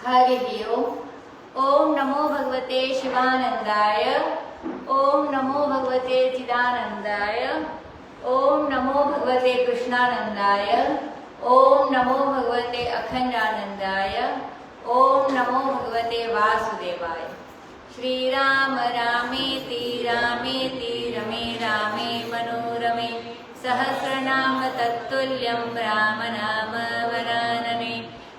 हरि ओम नमो भगवते शिवानंदाय। ओम नमो भगवते चिदानंदाय। ओम नमो भगवते कृष्णानंदाय। ओम नमो भगवते अखंडानंदाय। ओम नमो भगवते वासुदेवाय। श्री राम रामेति रामेति रमे रामे मनोरमे सहस्रनाम तत्तुल्यं राम नाम वरानने।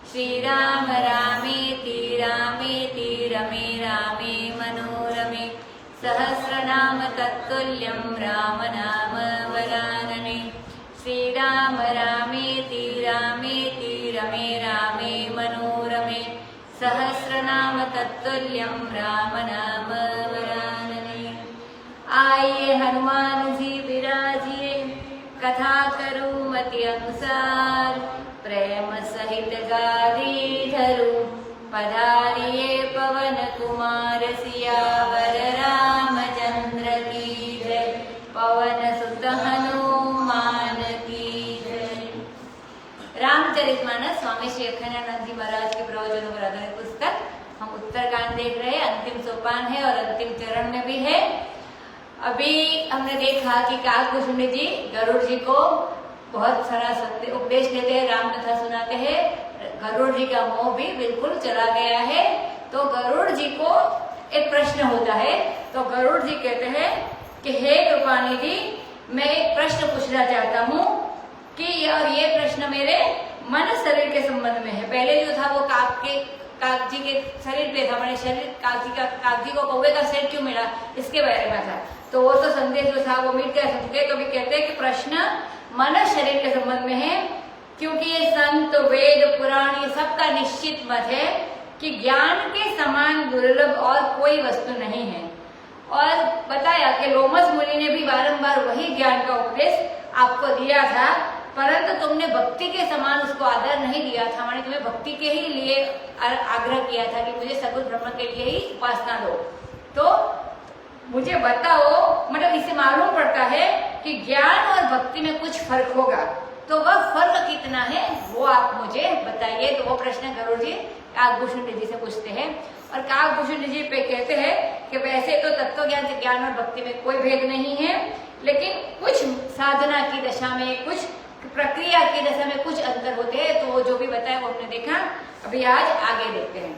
श्री राम रामेति रामेति रमे रामे मनोरमे सहस्रनाम तत्तुल्यं राम नाम वरानने। श्री राम रामेति रामेति रमे रामे मनोरमे सहस्रनाम तत्तुल्यं राम नाम वरानने। आइए हनुमान जी विराजिए, कथा करूं मति अनुसार, प्रेम सहित गारी धरूं, पधारिए पवन कुमार सियावर रामचंद्र की जय। पवन सुत हनुमान की जय। रामचरितमानस स्वामी श्री अखंडानंद जी महाराज के प्रवचनों पर आधारित पुस्तक। हम उत्तरकांड देख रहे हैं, अंतिम सोपान है और अंतिम चरण में भी है। अभी हमने देखा कि काकभूषुंडी जी गरुड़ जी को बहुत सारा सत्य उपदेश देते हैं, राम कथा सुनाते हैं। गरुड़ जी का मोह भी बिल्कुल चला गया है। तो गरुड़ जी को एक प्रश्न होता है, तो गरुड़ जी कहते हैं कि हे कृपाणी जी, मैं एक प्रश्न पूछना चाहता हूँ कि ये प्रश्न मेरे मन शरीर के संबंध में है। पहले जो था वो काक जी के शरीर पे था, मैंने शरीर काक जी को कौवे का सिर क्यों मिला इसके बारे में था। तो वो तो संदेश जो था वो मिट गया सबके। तो भी कहते हैं कि प्रश्न मन शरीर के संबंध में है, क्योंकि ये संत वेद पुराण ये सबका निश्चित मत है कि ज्ञान के समान दुर्लभ और कोई वस्तु नहीं है। और बताया कि लोमस मुनि ने भी बारंबार वही ज्ञान का उपदेश आपको दिया था, परंतु तुमने भक्ति के समान उसको आदर नहीं दिया था। मैंने तुम्हें भक्ति के ही लिए आग्रह किया था कि मुझे सगुण ब्रह्म के लिए ही उपासना दो। तो मुझे बताओ, मतलब इससे मालूम पड़ता है कि ज्ञान और भक्ति में कुछ फर्क होगा, तो वह फर्क कितना है वो आप मुझे बताइए। तो वो प्रश्न गरुड़ जी काकभूषुंडी जी से पूछते हैं। और काकभूषुंडी जी पे कहते हैं कि वैसे तो तत्व ज्ञान से ज्ञान और भक्ति में कोई भेद नहीं है, लेकिन कुछ साधना की दशा में, कुछ प्रक्रिया की दशा में कुछ अंतर होते हैं। तो वो जो भी बताया वो हमने देखा। अभी आज आगे देखते हैं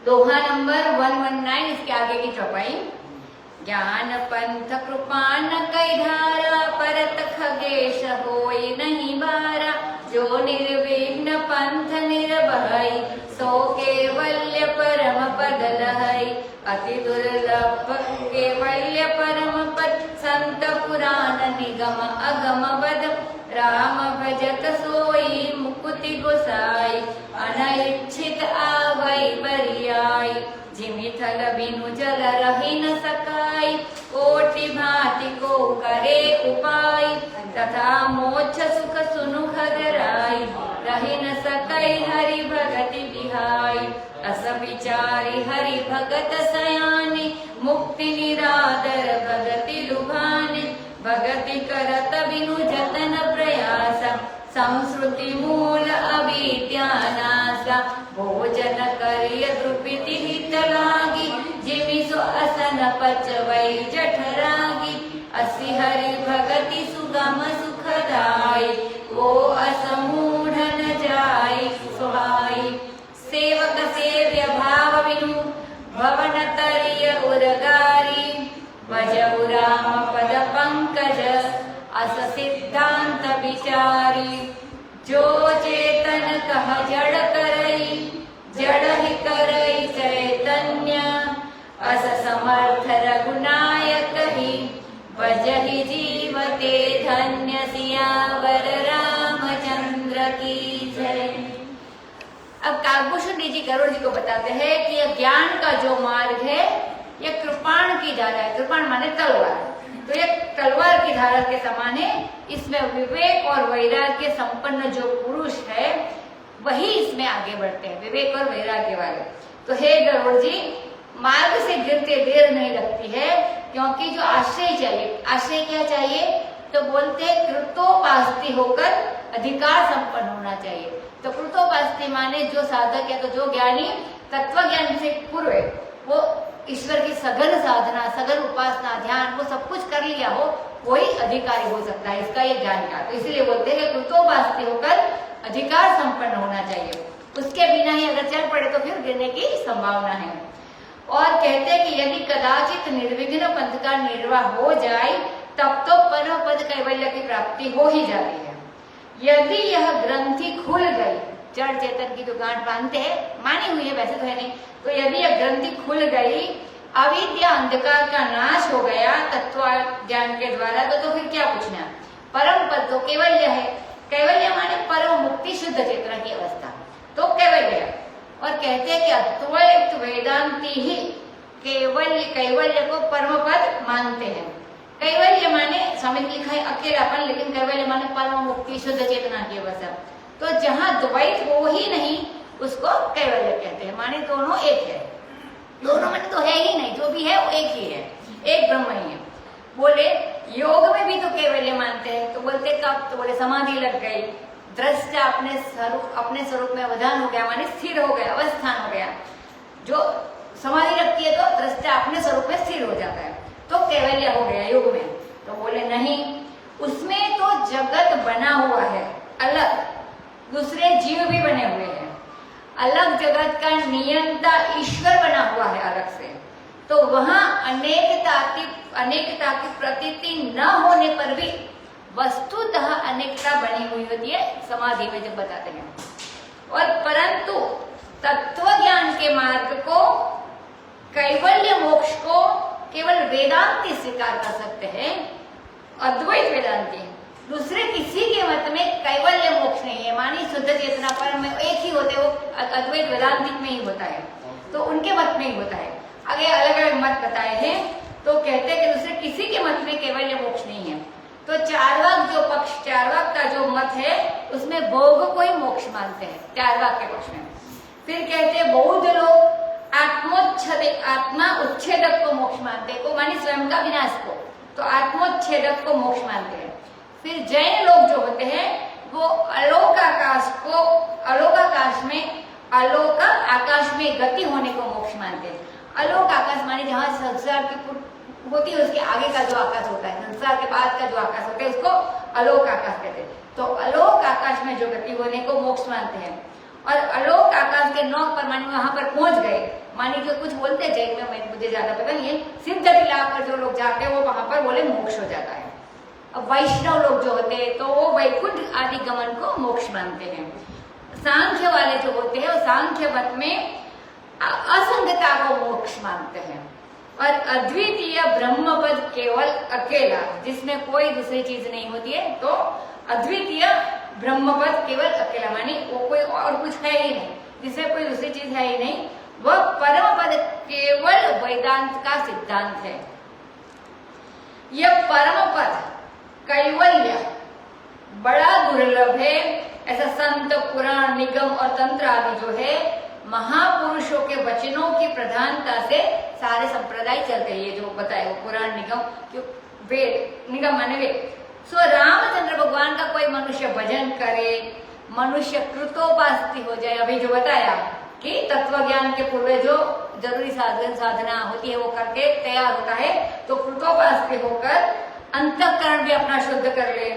दोहा नंबर 119, इसके आगे की चौपाई। ज्ञान पंथ कृपान कई धारा, परत खगेश होई नहीं बारा। जो निर्विघ्न पंथ निर्भय, सो केवल्य परम पद लहै। अति दुर्लभ केवल्य परम पद, संत पुराण निगम अगम बद। राम भजत सोई मुकुति गोसाई, अनइच्छित आवै बरियाई। जिमि थल बिनु जल रहि न सकाई, कोटि भांति को करे उपाय। तथा मोक्ष सुख सुनु खगराई, रहि न सकै हरि भगति बिहाई। अस विचारी हरि भगत सयानी, मुक्ति निरादर भगति लुभानी। भगति करत बिनु जतन प्रयास, संस्कृति मूल अविद्यानाशा। भोजन करिय द्रुपति हित लागी, जिमि सो असन पचवै जठरागी। असि हरि भगति सुगम सुखदाई, वो असमूढ़ न जाई सुहाई। सेवक सेव्य भाव बिनु, भवन तरिय उरगारी। भजऊ राम पद पंकज, अस सिद्धांत विचारी। जो चेतन कह जड़ करई, जड़ ही करई चैतन्य। अस समर्थ रघुनायक ही, भजहि जीवते धन्य। सियावर रामचंद्र की जय। अब काकभूषुंडी जी गरुड़ जी को बताते हैं कि यह ज्ञान का जो मार्ग है यह कृपाण की धारा है। कृपाण माने तलवार, तो यह तलवार की धारा के समान है। इसमें विवेक और वैराग्य संपन्न जो पुरुष है वही इसमें आगे बढ़ते हैं, विवेक और वैराग्य वाले। तो हे गरुड़ जी, मार्ग से गिरते देर नहीं लगती है, क्योंकि जो आश्रय चाहिए, आश्रय क्या चाहिए तो बोलते हैं कृतोपास्ति होकर अधिकार संपन्न होना चाहिए। तो कृतोपास्ति बास्ती माने जो साधक है, तो जो ज्ञानी तत्व ज्ञान से पूर्व है, वो ईश्वर की सघन साधना, सघन उपासना, ध्यान, वो सब कुछ कर लिया हो, वही अधिकारी हो सकता है। इसका ये ज्ञान का, तो इसलिए बोलते हैं कि कृतोपास्ती होकर अधिकार संपन्न होना चाहिए। उसके बिना ही अगर चल पड़े तो फिर गिरने की संभावना है। और कहते हैं कि यदि कदाचित निर्विघ्न पंथ का निर्वाह हो जाए तब तो परम पद कैवल्य की प्राप्ति हो ही जाती है। यदि यह ग्रंथि खुल गई, जड़ चेतन की जो गांठ बांधते हैं, मानी हुई है वैसे तो है नहीं, तो यदि यह ग्रंथि खुल गई, अविद्या अंधकार का नाश हो गया तत्व ज्ञान के द्वारा, तो फिर क्या पूछना। परम पद तो कैवल्य है। कैवल्य माने परम मुक्ति, शुद्ध चेतना की अवस्था, तो कैवल्य। और कहते हैं कि अद्वैत वेदांती ही कैवल्य को परम पद मानते हैं। कैवल्य माने स्वामी ने लिखा है अकेलापन, लेकिन कैवल्य माने परम मुक्ति, शुद्ध चेतना की अवस्था। तो जहाँ द्वैत हो ही नहीं उसको कैवल्य कहते हैं, माने दोनों एक है। दोनों में तो है ही नहीं, जो भी है वो एक ही है, एक ब्रह्म ही है। बोले योग में भी तो कैवल्य मानते हैं, तो बोलते कब, तो बोले समाधि लग गई, दृष्टा अपने स्वरूप में अवधान हो गया, माने स्थिर हो गया, अवस्थान हो गया। जो समाधि रखती है तो दृष्टा अपने स्वरूप में स्थिर हो जाता है, तो कैवल्य हो गया योग में। तो बोले नहीं, उसमें तो जगत बना हुआ है अलग, दूसरे जीव भी बने हुए हैं अलग, जगत का नियंता ईश्वर बना हुआ है अलग से। तो वहां अनेकता की प्रतीति न होने पर भी वस्तुतः अनेकता बनी हुई होती है, समाधि में जब बताते हैं। और परंतु तत्व ज्ञान के मार्ग को, कैवल्य मोक्ष को केवल वेदांती स्वीकार कर सकते हैं, अद्वैत वेदांती। दूसरे किसी के मत में कैवल्य मोक्ष नहीं है, मानी शुद्ध चेतना पर में एक ही होते, वो अद्वैत वेदांतिक में ही होता है, तो उनके मत में ही होता है। आगे अलग अलग मत बताए हैं, तो कहते हैं कि दूसरे किसी के मत में कैवल्य मोक्ष नहीं है। तो चार्वाक जो पक्ष, चार्वाक का जो मत है उसमें भोग को ही मोक्ष मानते हैं, चार्वाक के पक्ष में। फिर कहते हैं बौद्ध लोग आत्मा उच्छेदक को मोक्ष मानते हैं, को मानी स्वयं का विनाश को, तो आत्मोच्छेदक को मोक्ष मानते हैं। फिर जैन लोग जो होते हैं वो अलोक आकाश में गति होने को मोक्ष मानते हैं। अलोक आकाश माने जहाँ संसार की होती है उसके आगे का जो आकाश होता है, संसार के बाद का जो आकाश होता है उसको अलोक आकाश कहते हैं। तो अलोक आकाश में जो गति होने को मोक्ष मानते हैं। और अलोक आकाश के नौक पर मानी वहां पर पहुंच गए, मानी जो कुछ बोलते हैं जैन में, मुझे ज्यादा पता नहीं है, सिद्ध लाभ पर जो लोग जाते हैं वो वहां पर बोले मोक्ष हो जाता है। अब वैष्णव लोग जो होते हैं तो वो वैकुंठ आदि गमन को मोक्ष मानते हैं। सांख्य वाले जो होते हैं वो सांख्य मत में असंगता को मोक्ष मानते हैं। और अद्वितीय ब्रह्मपद केवल अकेला, जिसमें कोई दूसरी चीज नहीं होती है, तो अद्वितीय ब्रह्मपद केवल अकेला मानी वो कोई और कुछ है ही नहीं, जिसमें कोई दूसरी चीज है ही नहीं, वह परम पद केवल वेदांत का सिद्धांत है। यह परम पद कैवल्य बड़ा दुर्लभ है, ऐसा संत पुराण निगम और तंत्र आदि जो है महापुरुषों के वचनों की प्रधानता से सारे संप्रदाय चलते हैं। ये जो बताए वो पुराण निगम, वेद निगम माने वेद। सो रामचंद्र भगवान का कोई मनुष्य भजन करे, मनुष्य कृतोपास्ती हो जाए, अभी जो बताया कि तत्व ज्ञान के पूर्व जो जरूरी साधना होती है वो करके तैयार होता है, तो कृतोपास्ती होकर अंतःकरण भी अपना शुद्ध कर ले।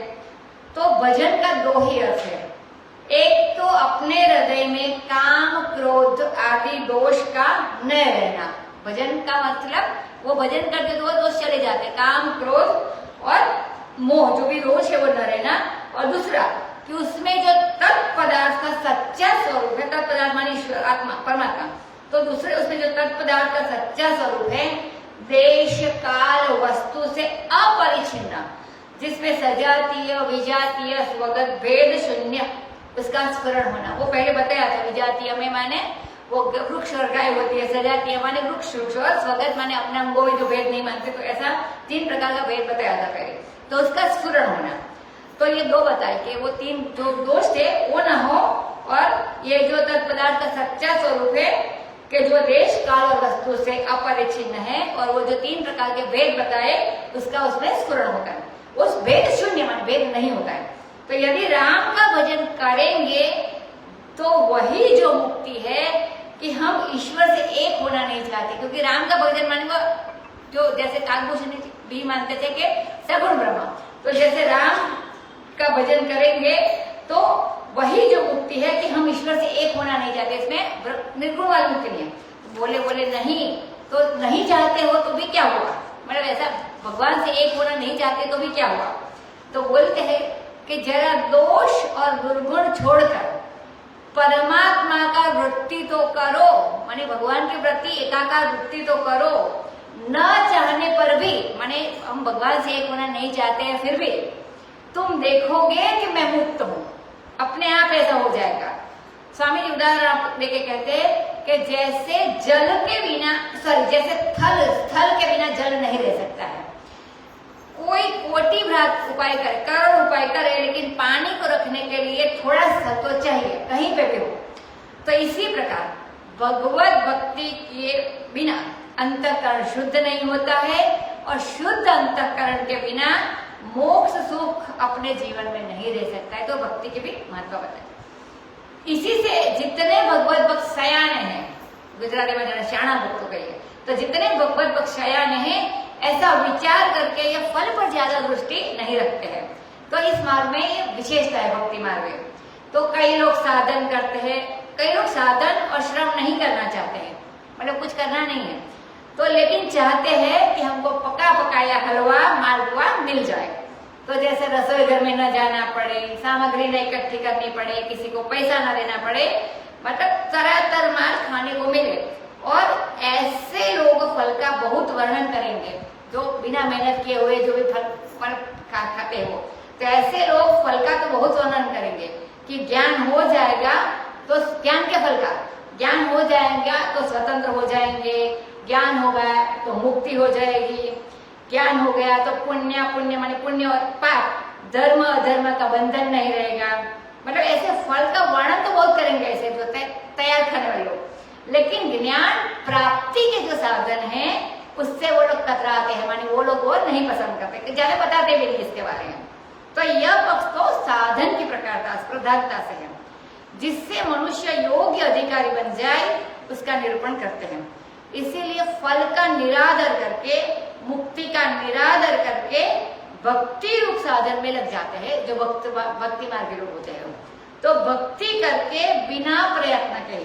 तो भजन का दो ही अर्थ है, एक तो अपने हृदय में काम क्रोध आदि दोष का न रहना। भजन का मतलब वो भजन करते तो वो दोष चले जाते, काम क्रोध और मोह जो भी दोष है वो न रहना। और दूसरा कि उसमें जो तत्पदार्थ का सच्चा स्वरूप है, तत्पदार्थ मानी ईश्वर आत्मा परमात्मा, तो दूसरे उसमें जो तत्पदार्थ का सच्चा स्वरूप है देश काल वस्तु से अपरिचिन्न, जिसमें सजातीय विजातीय स्वगत भेद शून्य उसका स्मरण होना। वो पहले बताया था, विजातीय में माने वो वृक्ष और गाय होती है, सजातीय माने वृक्ष और स्वगत माने अपने अंगों में जो भेद नहीं मानते, तो ऐसा 3 प्रकार का भेद बताया था पहले, तो उसका स्मरण होना। तो ये 2 बताए कि वो 3 जो दोष थे वो ना हो, और ये जो तत्पदार्थ का सच्चा स्वरूप है कि जो देश काल और वस्तु से अपरिचिन्न है, और वो जो 3 प्रकार के भेद बताए उसका उसमें स्मरण होता है। उस भेद शून्य माने भेद नहीं होता है। तो यदि राम का भजन करेंगे तो वही जो मुक्ति है कि हम ईश्वर से एक होना नहीं चाहते, क्योंकि राम का भजन माने वो जो जैसे काकभूषण भी मानते थे कि सगुण ब्रह्मा, तो जैसे राम का भजन करेंगे तो वही जो मुक्ति है कि हम ईश्वर से एक होना नहीं चाहते, इसमें निर्गुण वाली मुक्ति नहीं है। बोले नहीं तो नहीं चाहते हो तो भी क्या हुआ, मतलब ऐसा भगवान से एक होना नहीं चाहते तो भी क्या हुआ। तो बोलते हैं कि जरा दोष और दुर्गुण छोड़कर परमात्मा का वृत्ति तो करो, माने भगवान के प्रति एकाकार वृत्ति तो करो। न चाहने पर भी, माने हम भगवान से एक होना नहीं चाहते हैं, फिर भी तुम देखोगे कि मैं मुक्त हूं, अपने आप ऐसा हो जाएगा। स्वामी जी उदाहरण आप लेके कहते हैं कि जैसे जल के बिना, जैसे थल के बिना जल नहीं रह सकता है। कोई कोटि भ्रात उपाय करे, करोड़ उपाय करे, लेकिन पानी को रखने के लिए थोड़ा सा तो चाहिए, कहीं पे भी हो। तो इसी प्रकार भगवत भक्ति के बिना अंतःकरण शुद्ध नहीं होता है, और शुद्ध अंतःकरण के बिना मोक्ष सुख अपने जीवन में नहीं रह सकता है। तो भक्ति के भी महत्व बताए। इसी से जितने भगवत भक्त सयाने हैं, गुजराती में जरा शाणा भक्तों कहिए, तो जितने भगवत भक्त सयाने हैं ऐसा विचार करके ये फल पर ज्यादा दृष्टि नहीं रखते हैं। तो इस मार्ग में ये विशेषता है भक्ति मार्ग में। तो कई लोग साधन करते हैं, कई लोग साधन और श्रम नहीं करना चाहते हैं, मतलब कुछ करना नहीं है, तो लेकिन चाहते हैं कि हमको पका पकाया हलवा मालपुआ मिल जाए। तो जैसे रसोई घर में न जाना पड़े, सामग्री न इकट्ठी करनी पड़े, किसी को पैसा न देना पड़े, मतलब तरह माल खाने को मिले। और ऐसे लोग फल का बहुत वर्णन करेंगे, जो बिना मेहनत किए हुए जो भी फल खाते हो, तो ऐसे लोग फल का तो बहुत वर्णन करेंगे कि ज्ञान हो जाएगा तो ज्ञान के फल का ज्ञान हो जाएगा तो स्वतंत्र हो जाएंगे, ज्ञान हो गया तो मुक्ति हो जाएगी, ज्ञान हो गया तो पुण्य माने पुण्य और पाप, धर्म अधर्म का बंधन नहीं रहेगा। मतलब ऐसे फल का वर्णन तो बहुत करेंगे ऐसे जो तैयार खाने वाले लोग, लेकिन ज्ञान प्राप्ति के जो साधन हैं उससे वो लोग कतराते हैं, माने वो लोग वो नहीं पसंद करते, ज्यादा बताते भी नहीं इसके बारे में। तो यह पक्ष तो साधन की प्रकारता स्पर्धाता से है, जिससे मनुष्य योग्य अधिकारी बन जाए उसका निरूपण करते हैं। इसीलिए फल का निरादर करके, मुक्ति का निरादर करके भक्ति रूप साधन में लग जाते हैं जो भक्ति मार्गी लोग होते हैं। तो भक्ति करके बिना प्रयत्न के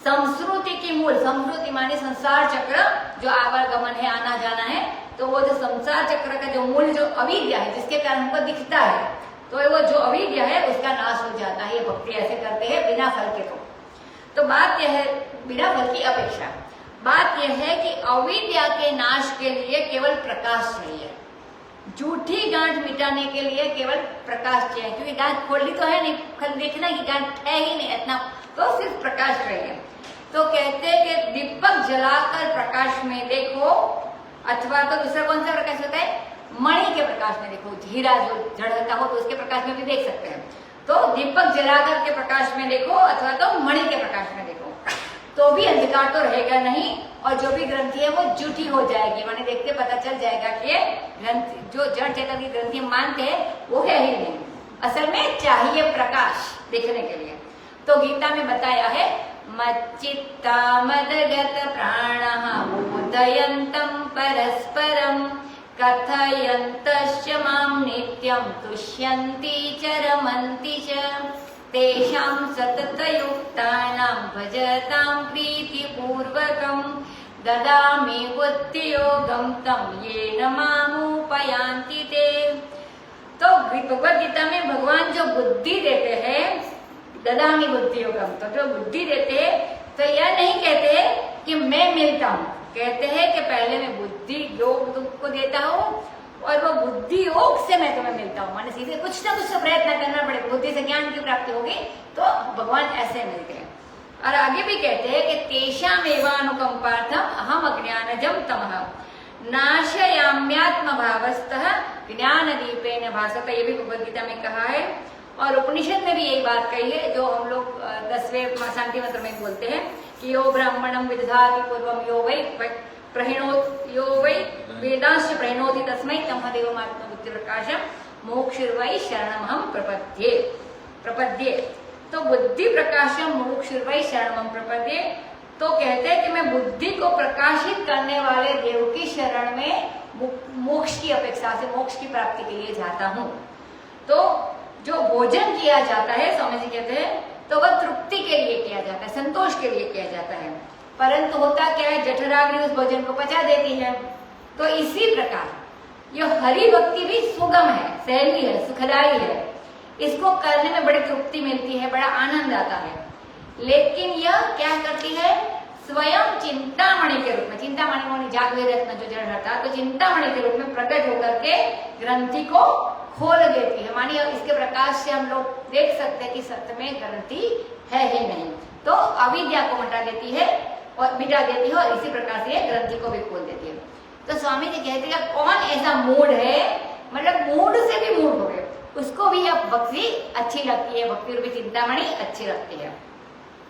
संस्कृति की मूल, संस्कृति माने संसार चक्र जो आवागमन है, आना जाना है, तो वो जो संसार चक्र का जो मूल जो अविद्या है जिसके कारण हमको दिखता है, तो वो जो अविद्या है उसका नाश हो जाता है। ये भक्ति ऐसे करते हैं बिना फल के। तो बात यह है, बिना फल की अपेक्षा, बात यह है कि अविद्या के नाश के लिए केवल प्रकाश चाहिए, झूठी गांठ मिटाने के लिए केवल प्रकाश चाहिए, क्योंकि गांठ खोलनी तो है नहीं, कल देखना कि गांठ है ही नहीं इतना, तो सिर्फ प्रकाश चाहिए। तो कहते हैं कि दीपक जलाकर प्रकाश में देखो, अथवा तो दूसरा कौन सा प्रकाश होता है, मणि के प्रकाश में देखो, हीरा जो जड़ता हो तो उसके प्रकाश में भी देख सकते हैं। तो दीपक जलाकर के प्रकाश में देखो अथवा तो मणि के प्रकाश में देखो, तो भी अंधकार तो रहेगा नहीं, और जो भी ग्रंथि है वो झूठी हो जाएगी, माने देखते पता चल जाएगा कि ये ग्रंथि जो जड़ चेतन की ग्रंथि मानते हैं वो है ही नहीं, असल में चाहिए प्रकाश देखने के लिए। तो गीता में बताया है, मच्चित्ता मदगत प्राणः उदयन्तं परस्परं कथयन्तश्च मां नित्यं तुष्यन्ति च रमन्ति च तेषां सततयुक्तानां भजतां प्रीतिपूर्वकं ददामि बुद्धियोगं तं येन मामुपयान्ति ते। तो भगवद गीता में भगवान जो बुद्धि देते हैं, ददामि बुद्धियोगम, तो जो बुद्धि देते हैं तो यह नहीं कहते कि मैं मिलता हूँ, कहते हैं कि पहले मैं बुद्धि योग तुमको देता हूँ और वो बुद्धि योग से मैं तुम्हें मिलता हूँ, माने सीधे कुछ ना कुछ प्रयत्न करना पड़ेगा, बुद्धि से ज्ञान की प्राप्ति होगी तो भगवान ऐसे मिलते हैं। और आगे भी कहते हैं कि तेषाम एवानुकंपार्थम अहम अज्ञानजम तमः नाशयाम्यात्म भावस्तः ज्ञान दीपेन भासत, ये भी भगवद गीता में कहा है। और उपनिषद में भी यही बात कही है जो हम लोग 10वें शांति मंत्र में बोलते हैं कि यो ब्राह्मणम विदधाति पूर्वम यो वै वेदांश प्रणोति तस्मै तमदेवमात्म बुद्धि प्रकाशम मोक्षिर्वै शरणमहं प्रपद्ये। तो बुद्धि प्रकाशम मुमुक्षुर्वै शरणम प्रपद्ये, तो कहते हैं कि मैं बुद्धि को प्रकाशित करने वाले देव की शरण में मोक्ष की अपेक्षा से मोक्ष की प्राप्ति के लिए जाता हूँ। तो जो भोजन किया जाता है, स्वामी जी कहते हैं, तो वह तृप्ति के लिए किया जाता है, संतोष के लिए किया जाता है, परंतु होता क्या है, जठराग्नि उस भोजन को पचा देती है। तो इसी प्रकार यह हरि भक्ति भी सुगम है, सहनी है, सुखदायी है, इसको करने में बड़ी तृप्ति मिलती है, बड़ा आनंद आता है। लेकिन यह क्या करती है, स्वयं चिंतामणि के रूप में, चिंतामणि मोनी जागवे रत्न जो जड़ रहता, तो चिंतामणि के रूप में प्रकट होकर के ग्रंथि को खोल देती है। मानिए इसके प्रकाश से हम लोग देख सकते हैं कि सत्य में ग्रंथि है ही नहीं, तो अविद्या को मिटा देती है और इसी प्रकार से ग्रंथि को भी खोल देती है। तो स्वामी जी कहते हैं कौन ऐसा मूड है, मतलब मूड से भी मूड हो गए, उसको भी अब भक्ति अच्छी लगती है, भक्ति रूपी चिंतामणि अच्छी लगती है।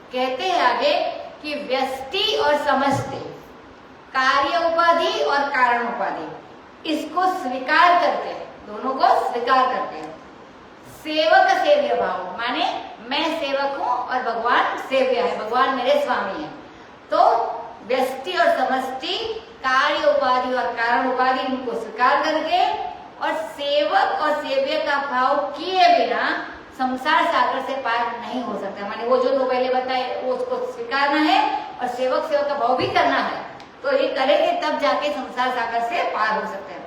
कहते हैं आगे कि व्यष्टि और समष्टि, कार्य उपाधि और कारण उपाधि, इसको स्वीकार करते हैं, दोनों को स्वीकार करते हैं। सेवक सेव्य भाव, माने मैं सेवक हूं और भगवान सेव्य है, भगवान मेरे स्वामी है। तो व्यष्टि और समष्टि, कार्य उपाधि और कारण उपाधि, इनको स्वीकार करके और सेवक और सेव्य का भाव किए बिना संसार सागर से पार नहीं हो सकता। माने वो जो दो पहले बताए वो उसको स्वीकारना है और सेवक का भाव भी करना है, तो ये करेंगे तब जाके संसार सागर से पार हो सकते हैं।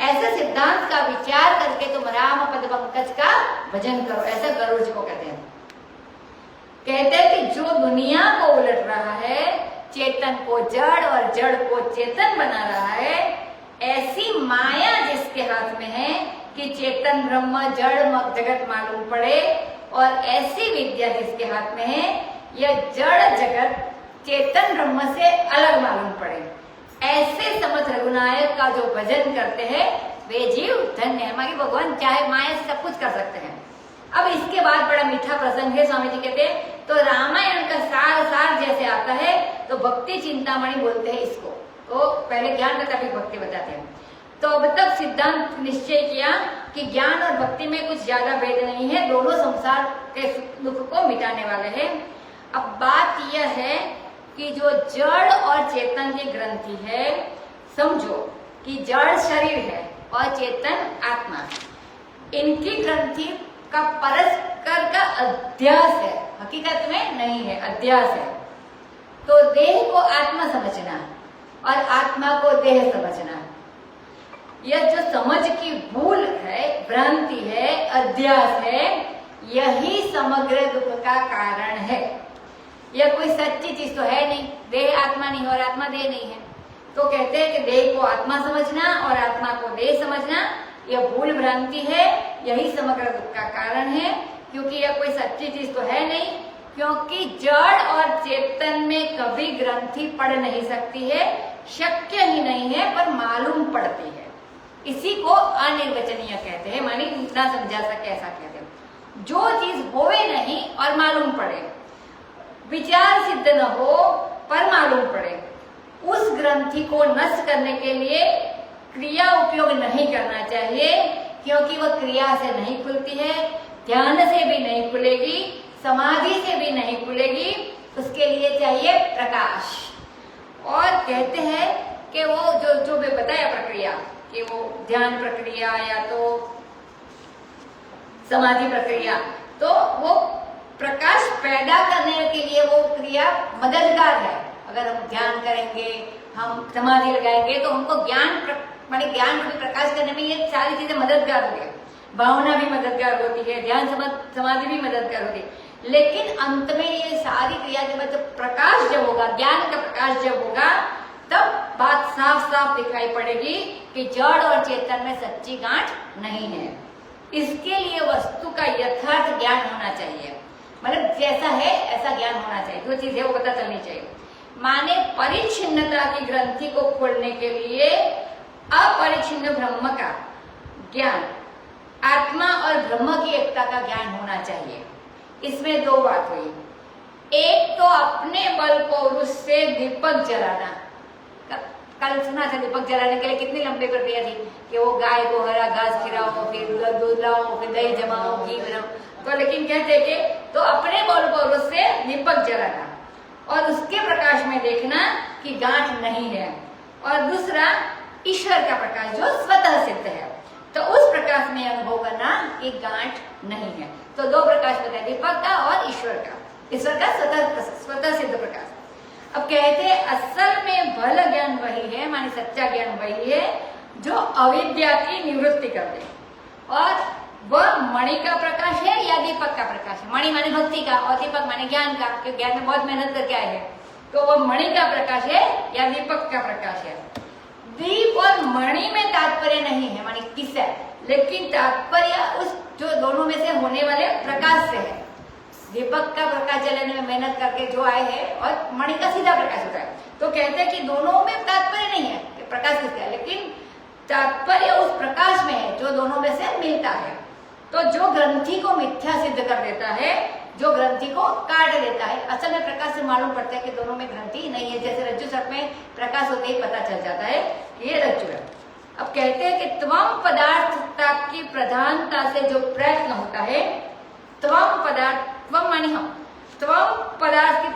ऐसे सिद्धांत का विचार करके तुम राम पद पंकज का भजन करो, ऐसा गरुड़ जी को कहते हैं। कहते हैं कि जो दुनिया को उलट रहा है, चेतन को जड़ और जड़ को चेतन बना रहा है, ऐसी माया जिसके हाथ में है कि चेतन ब्रह्म जड़ जगत मालूम पड़े, और ऐसी विद्या जिसके हाथ में है यह जड़ जगत चेतन ब्रह्म से अलग मालूम पड़े, ऐसे समर्थ रघुनायक का जो भजन करते हैं वे जीव धन्य है। हमारे भगवान चाहे माया से सब कुछ कर सकते हैं। अब इसके बाद बड़ा मीठा प्रसंग है, स्वामी जी कहते हैं तो रामायण का सार जैसे आता है तो भक्ति चिंतामणि बोलते हैं इसको। तो पहले ज्ञान का तभी भक्ति बताते हैं। तो अब तक सिद्धांत निश्चय किया कि ज्ञान और भक्ति में कुछ ज्यादा भेद नहीं है, दोनों संसार के दुख को मिटाने वाले हैं। अब बात यह है कि जो जड़ और चेतन की ग्रंथि है, समझो कि जड़ शरीर है और चेतन आत्मा, इनकी ग्रंथि का परस्पर का अध्यास है, हकीकत में नहीं है, अध्यास है। तो देह को आत्मा समझना और आत्मा को देह समझना, यह जो समझ की भूल है, भ्रांति है, अध्यास है, यही समग्र दुख का कारण है। यह कोई सच्ची चीज तो है नहीं, देह आत्मा नहीं और आत्मा देह नहीं है। तो कहते हैं कि देह को आत्मा समझना और आत्मा को देह समझना यह भूल भ्रांति है, यही समग्र दुख का कारण है। क्योंकि यह कोई सच्ची चीज तो है नहीं, क्योंकि जड़ और चेतन में कभी ग्रंथि पड़ नहीं सकती है, शक्य ही नहीं है, पर मालूम पड़ती है। इसी को अनिर्वचनीय कहते हैं, मानी ना समझा सके ऐसा कहते हैं। जो चीज होवे नहीं और मालूम पड़े, विचार सिद्ध न हो पर मालूम पड़े, उस ग्रंथि को नष्ट करने के लिए क्रिया उपयोग नहीं करना चाहिए, क्योंकि वह क्रिया से नहीं खुलती है, ध्यान से भी नहीं खुलेगी, समाधि से भी नहीं खुलेगी। उसके लिए चाहिए प्रकाश। और कहते हैं कि वो जो भी बताया प्रक्रिया, कि वो ध्यान प्रक्रिया या तो समाधि प्रक्रिया, तो वो प्रकाश पैदा करने के लिए वो क्रिया मददगार है। अगर हम ध्यान करेंगे, हम समाधि लगाएंगे, तो हमको ज्ञान रूपी प्रकाश करने में ये सारी चीजें मददगार होती है। भावना भी मददगार होती है, ध्यान समाधि भी मददगार होती है। लेकिन अंत में ये सारी क्रिया के बाद जब प्रकाश जब होगा, ज्ञान का प्रकाश जब होगा, तब बात साफ साफ दिखाई पड़ेगी कि जड़ और चेतन में सच्ची गांठ नहीं है। इसके लिए वस्तु का यथार्थ ज्ञान होना चाहिए, मतलब जैसा है ऐसा ज्ञान होना चाहिए, जो चीज है वो पता चलनी चाहिए। माने परिच्छिन्नता की ग्रंथि को खोलने के लिए अपरिच्छिन्न ब्रह्म का ज्ञान, आत्मा और ब्रह्म की एकता का ज्ञान होना चाहिए। इसमें दो बात हुई, एक तो अपने बल पौरुष से दीपक जलाना। कल सुना था दीपक जलाने के लिए कितनी लंबी प्रक्रिया थी कि वो गाय को हरा घास खिलाओ, फिर दूध लाओ, फिर दही जमाओ, घी बनाओ। तो लेकिन कहते हैं कि तो अपने बोल से दीपक जलाना और उसके प्रकाश में देखना कि गांठ नहीं है, और दूसरा ईश्वर का प्रकाश जो स्वतः सिद्ध है, तो उस प्रकाश में अनुभव करना कि गांठ नहीं है। तो दो प्रकाश बताए, दीपक का और ईश्वर का। ईश्वर का स्वतः सिद्ध प्रकाश। अब कहते हैं असल में भल ज्ञान वही है, मानी सच्चा ज्ञान वही है जो अविद्या की निवृत्ति कर दे, और वह मणि का प्रकाश है या दीपक का प्रकाश है। मणि माने भक्ति का और दीपक माने ज्ञान का, क्योंकि ज्ञान में बहुत मेहनत करके आए हैं। तो वह मणि का प्रकाश है या दीपक का प्रकाश है। दीप और मणि में तात्पर्य नहीं है, माने किस है, लेकिन तात्पर्य उस जो दोनों में से होने वाले प्रकाश से है। दीपक का प्रकाश जलाने में मेहनत करके जो आए हैं, और मणि का सीधा प्रकाश होता है। तो कहते हैं कि दोनों में तात्पर्य नहीं है कि प्रकाश किसका है, लेकिन तात्पर्य उस प्रकाश में है जो दोनों में से मिलता है। तो जो ग्रंथि को मिथ्या सिद्ध कर देता है, जो ग्रंथि को काट देता है, असल में प्रकाश से मालूम पड़ता है कि दोनों में ग्रंथि नहीं है। जैसे रज्जु सर्प में प्रकाश होते ही पता चल जाता है ये रज्जु है। अब कहते हैं कि त्वम पदार्थता की प्रधानता से जो प्रयत्न होता है, त्वम पदार्थ, त्वम मानी हम, त्वम पदार्थ की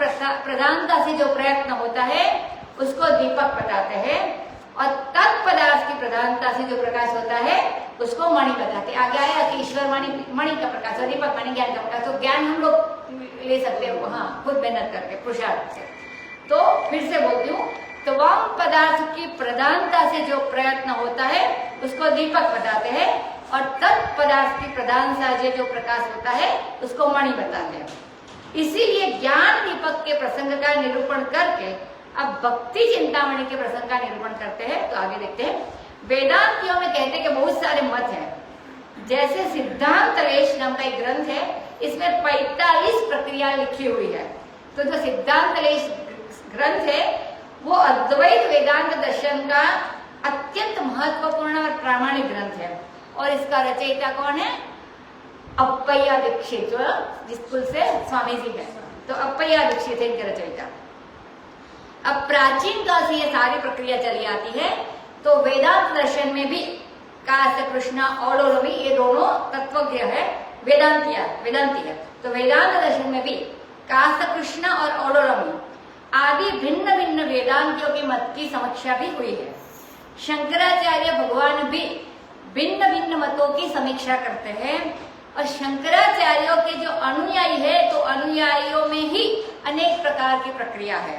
प्रधानता से जो प्रयत्न होता है उसको दीपक बताते हैं, और तत्पदार्थ की प्रधानता से जो प्रकाश होता है उसको मणि बताते हैं। आगे आया कि ईश्वर मणि का प्रकाश और दीपक मानी ज्ञान का प्रकाश। तो ज्ञान हम लोग ले सकते हैं वहां खुद मेहनत करके पुरुषार्थ से। तो फिर से बोलती हूँ, त्वम पदार्थ की प्रधानता से जो प्रयत्न होता है उसको दीपक बताते हैं, और तत्पदार्थ की प्रधानता से जो प्रकाश होता है उसको मणि बताते हैं। इसीलिए ज्ञान दीपक के प्रसंग का निरूपण करके अब भक्ति चिंतामणि के प्रसंग का निरूपण करते हैं। तो आगे देखते हैं, वेदांतियों में कहते हैं कि बहुत सारे मत हैं। जैसे सिद्धांत लेश नाम का एक ग्रंथ है, इसमें 45 प्रक्रिया लिखी हुई है। तो जो सिद्धांत लेश ग्रंथ है वो अद्वैत वेदांत दर्शन का अत्यंत महत्वपूर्ण और प्रामाणिक ग्रंथ है, और इसका रचयिता कौन है? अप्पय्या दीक्षित, जो जिस कुल से स्वामी जी है, तो अप्पय्या दीक्षित है इनके रचयिता। अब प्राचीन काल से ये सारी प्रक्रिया चली आती है। तो वेदांत दर्शन में भी कास्य कृष्ण औडोलमी ये दोनों तत्वज्ञ है, वेदांती है। तो वेदांत दर्शन में भी कास्य कृष्ण और औडोलमी आदि भिन्न भिन्न वेदांतियों के मत की समीक्षा भी हुई है। शंकराचार्य भगवान भी भिन्न भिन्न मतों की समीक्षा करते हैं, और शंकराचार्यों के जो अनुयायी है, तो अनुयायियों में ही अनेक प्रकार की प्रक्रिया है।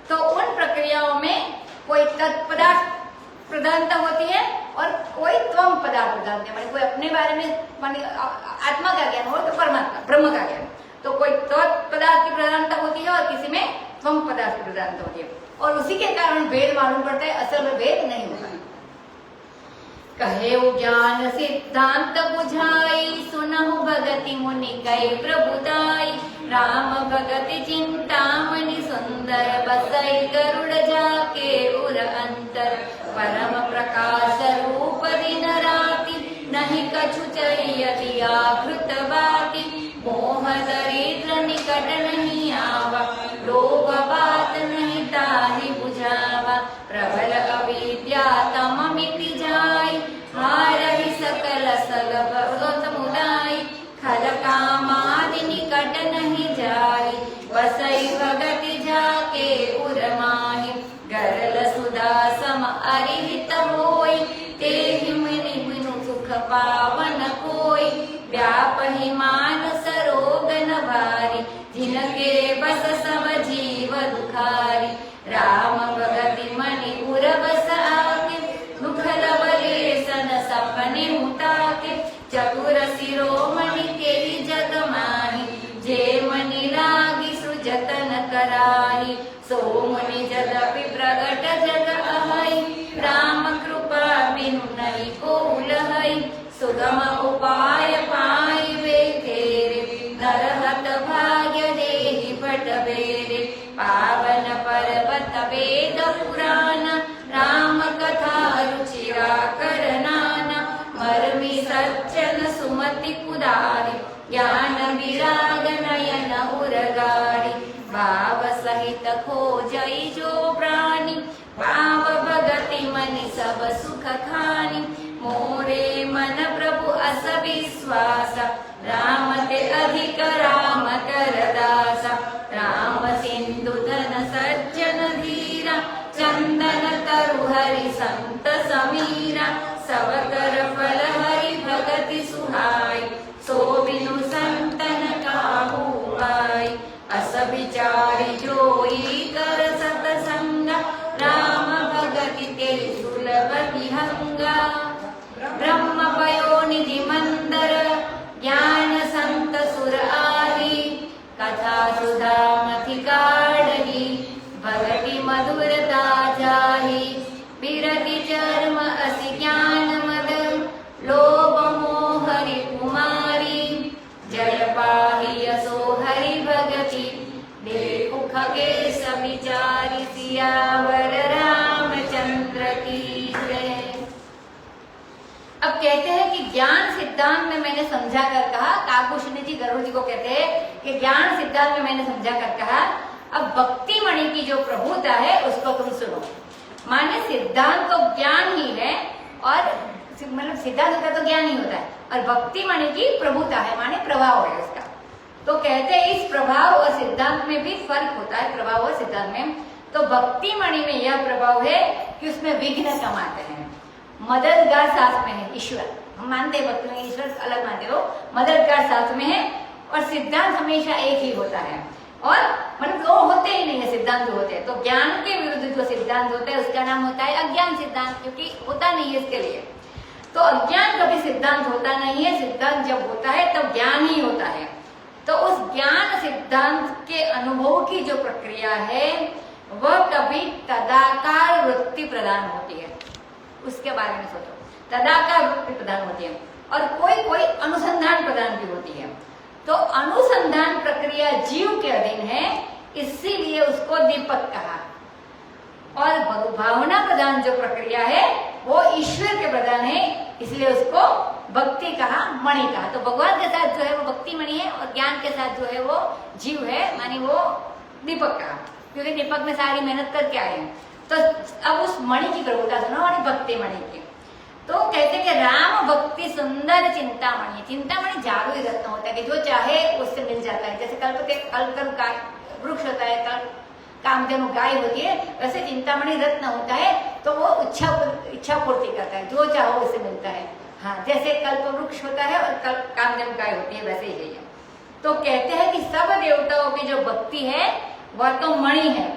तो उन प्रक्रियाओं में कोई तत्पदार्थ प्रधानता होती है और कोई त्वम पदार्थ प्रधानता, माने कोई अपने बारे में आत्मा का ज्ञान हो तो परमात्मा ब्रह्म का ज्ञान, तो कोई तत्पदार्थ की प्रधानता होती है और किसी में त्वम पदार्थ की प्रधानता होती है, और उसी के कारण भेद मालूम पड़ता है, असल में भेद नहीं होता है। कहे ज्ञान सिद्धांत बुझाई, सुनहु भगति मुनि कई प्रभुताई, राम भगति चिंतामणि सुंदर, बसई गरुड़ जाके उर अंतर, परम प्रकाश रूप दिन राति, नहीं कछु चयति आकृत बाति, मोह दरिद्र निकट नहीं आवा, लोभ बात नहीं ताहि बुझावा, प्रबल अविद्या तम मिटि जाय, हारहि सकल सलभ समुदाय, खल कामादि निकट नहीं जाय, बसई भगति जाके उर माहि, गरल सुधा सम अरिहित होय, तेहि मुनि बिनु सुख पावन कोय, व्यापहि मानस रोग न भारी, जिनके बस सब जीव दुखारी, राम भगति मणि उर बस आके, दुख लवले सन सपने मुताके, चतुर शिरोमणि तेहि जग माहि, जे मणि लागी सुजतन कराही, सो मुनि जदपि प्रगट जग अहै, राम कृपा बिनु नहीं को लहै, सुगम उपाय पाई वे तेरे, नरहत भाग्य देहि भट बेरे, पावन पर्वत वेद पुराण, राम कथा रुचिरा करनाना, मर्मी सज्जन सुमति कुदारी, ज्ञान विराग नयन उरगारी, भाव सहित खोजई जो प्राणी, भाव भगति मनि सब सुख खानी, मोरे मन प्रभु अस विश्वास, राम ते अधिक राम संत समीरा सब कर फल हरि भगति सुहाई सो बिनु संतन काहू पाई अस विचारी जोई कर सतसंग राम भगति के सुलभ विहंगा ब्रह्म पयोनिधि मंदर ज्ञान संत सुर आदि कथा सुधा मथि काढ़ी भगति मधुरता जाहि बिरति चर्म असि ज्ञान मद लोभ मोह हरि कुमारी जय पाहि यसो हरि भगति देखु खगेश विचारि सियावर रामचंद्र की जय। अब कहते हैं कि ज्ञान सिद्धांत में मैंने समझा कर कहा, काकुशनी जी गरुड़ जी को कहते हैं कि ज्ञान सिद्धांत में मैंने समझा कर कहा, अब भक्ति मणि की जो प्रभुता है उसको तुम सुनो। माने सिद्धांत तो ज्ञान ही है और मतलब सिद्धांत होता है तो ज्ञान ही होता है और भक्ति मणि की प्रभुता है माने प्रभाव है उसका। तो कहते हैं इस प्रभाव और सिद्धांत में भी फर्क होता है, प्रभाव और सिद्धांत में। तो भक्ति मणि में यह प्रभाव है कि उसमें विघ्न कम आते हैं, मददगार साथ में है ईश्वर। हम मानते हैं भक्ति में ईश्वर अलग मानते हो, मददगार साथ में है और सिद्धांत हमेशा एक ही होता है और मतलब दो होते ही नहीं है, सिद्धांत जो होते हैं। तो ज्ञान के विरुद्ध जो सिद्धांत होता है उसका नाम होता है अज्ञान सिद्धांत, क्योंकि होता नहीं है इसके लिए। तो अज्ञान कभी सिद्धांत होता नहीं है, सिद्धांत जब होता है तब ज्ञान ही होता है। तो उस ज्ञान सिद्धांत के अनुभव की जो प्रक्रिया है वह कभी तदाकार वृत्ति प्रदान होती है, उसके बारे में सोचो। तदाकार वृत्ति प्रदान होती है और कोई कोई अनुसंधान प्रदान भी होती है। तो अनुसंधान प्रक्रिया जीव के अधीन है, इसीलिए उसको दीपक कहा। और भावना प्रदान जो प्रक्रिया है वो ईश्वर के प्रदान है, इसलिए उसको भक्ति कहा, मणि कहा। तो भगवान के साथ जो है वो भक्ति मणि है और ज्ञान के साथ जो है वो जीव है, माने वो दीपक कहा, क्योंकि दीपक में सारी मेहनत करके आए हैं। तो अब उस मणि की प्रभुता सुनो और भक्ति मणि की। तो कहते हैं कि राम भक्ति सुंदर चिंतामणि। चिंतामणि जादू ही रत्न होता है कि जो चाहे उससे मिल जाता है। जैसे कल्प का वृक्ष होता है, कामधेनु गाय होती है, वैसे चिंतामणि रत्न होता है। तो वो इच्छा पूर्ति करता है, जो चाहो उससे मिलता है। हाँ, जैसे कल्प वृक्ष होता है और कामधेनु गाय होती है, वैसे ही है। तो कहते हैं कि सब देवताओं की जो भक्ति है वह तो मणि है